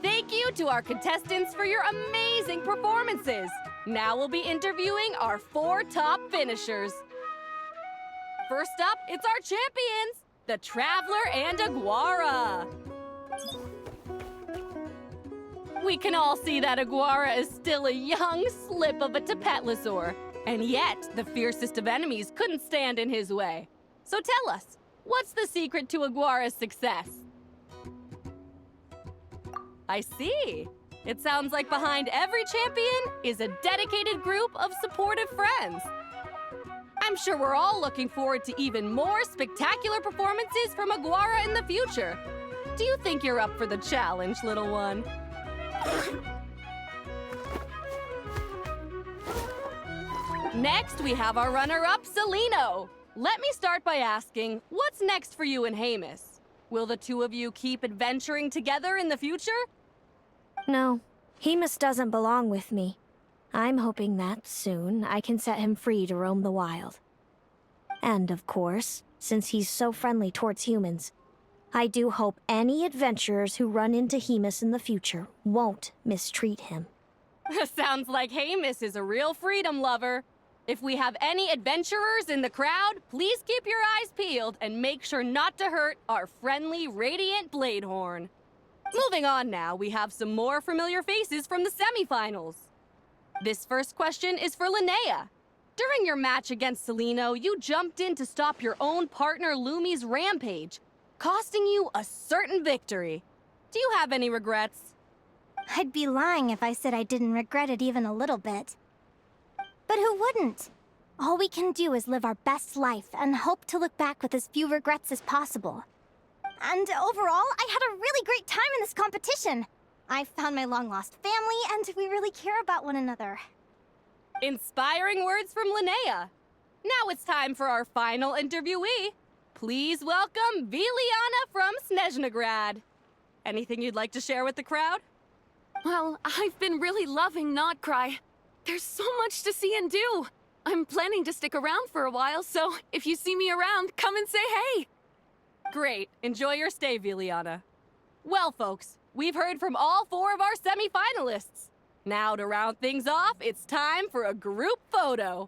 Thank you to our contestants for your amazing performances! Now we'll be interviewing our 4 top finishers. First up, it's our champions, the Traveler and Aguara. We can all see that Aguara is still a young slip of a Tapetlosaur, and yet the fiercest of enemies couldn't stand in his way. So tell us, what's the secret to Aguara's success? I see. It sounds like behind every champion is a dedicated group of supportive friends. I'm sure we're all looking forward to even more spectacular performances from Aguara in the future. Do you think you're up for the challenge, little one? Next, we have our runner-up, Celino. Let me start by asking, what's next for you and Hamus? Will the two of you keep adventuring together in the future? No, Hemus doesn't belong with me. I'm hoping that soon I can set him free to roam the wild. And of course, since he's so friendly towards humans, I do hope any adventurers who run into Hemus in the future won't mistreat him. Sounds like Hamus is a real freedom lover. If we have any adventurers in the crowd, please keep your eyes peeled and make sure not to hurt our friendly, radiant Bladehorn. Moving on now, we have some more familiar faces from the semifinals. This first question is for Linnea. During your match against Celino, you jumped in to stop your own partner Lumi's rampage, costing you a certain victory. Do you have any regrets? I'd be lying if I said I didn't regret it even a little bit. But who wouldn't? All we can do is live our best life and hope to look back with as few regrets as possible. And overall, I had a really great time in this competition. I found my long-lost family, and we really care about one another. Inspiring words from Linnea. Now it's time for our final interviewee. Please welcome Viliana from Snezhnegrad. Anything you'd like to share with the crowd? Well, I've been really loving Nodcry. There's so much to see and do. I'm planning to stick around for a while, so if you see me around, come and say hey. Great. Enjoy your stay, Viliana. Well, folks, we've heard from all 4 of our semi-finalists. Now, to round things off, it's time for a group photo.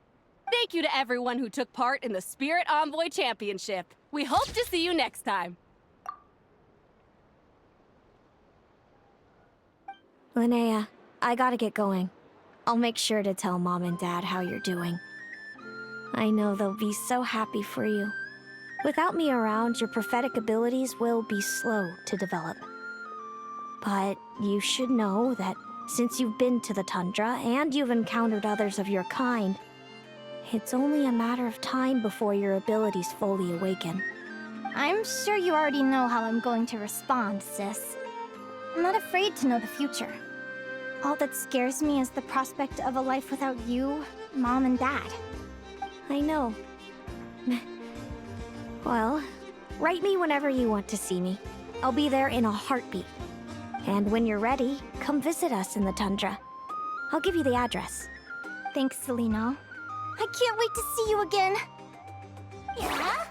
Thank you to everyone who took part in the Spirit Envoy Championship. We hope to see you next time. Linnea, I gotta get going. I'll make sure to tell Mom and Dad how you're doing. I know they'll be so happy for you. Without me around, your prophetic abilities will be slow to develop. But you should know that since you've been to the tundra and you've encountered others of your kind, it's only a matter of time before your abilities fully awaken. I'm sure you already know how I'm going to respond, sis. I'm not afraid to know the future. All that scares me is the prospect of a life without you, Mom, and Dad. I know. Well, write me whenever you want to see me. I'll be there in a heartbeat. And when you're ready, come visit us in the tundra. I'll give you the address. Thanks, Celino. I can't wait to see you again. Yeah?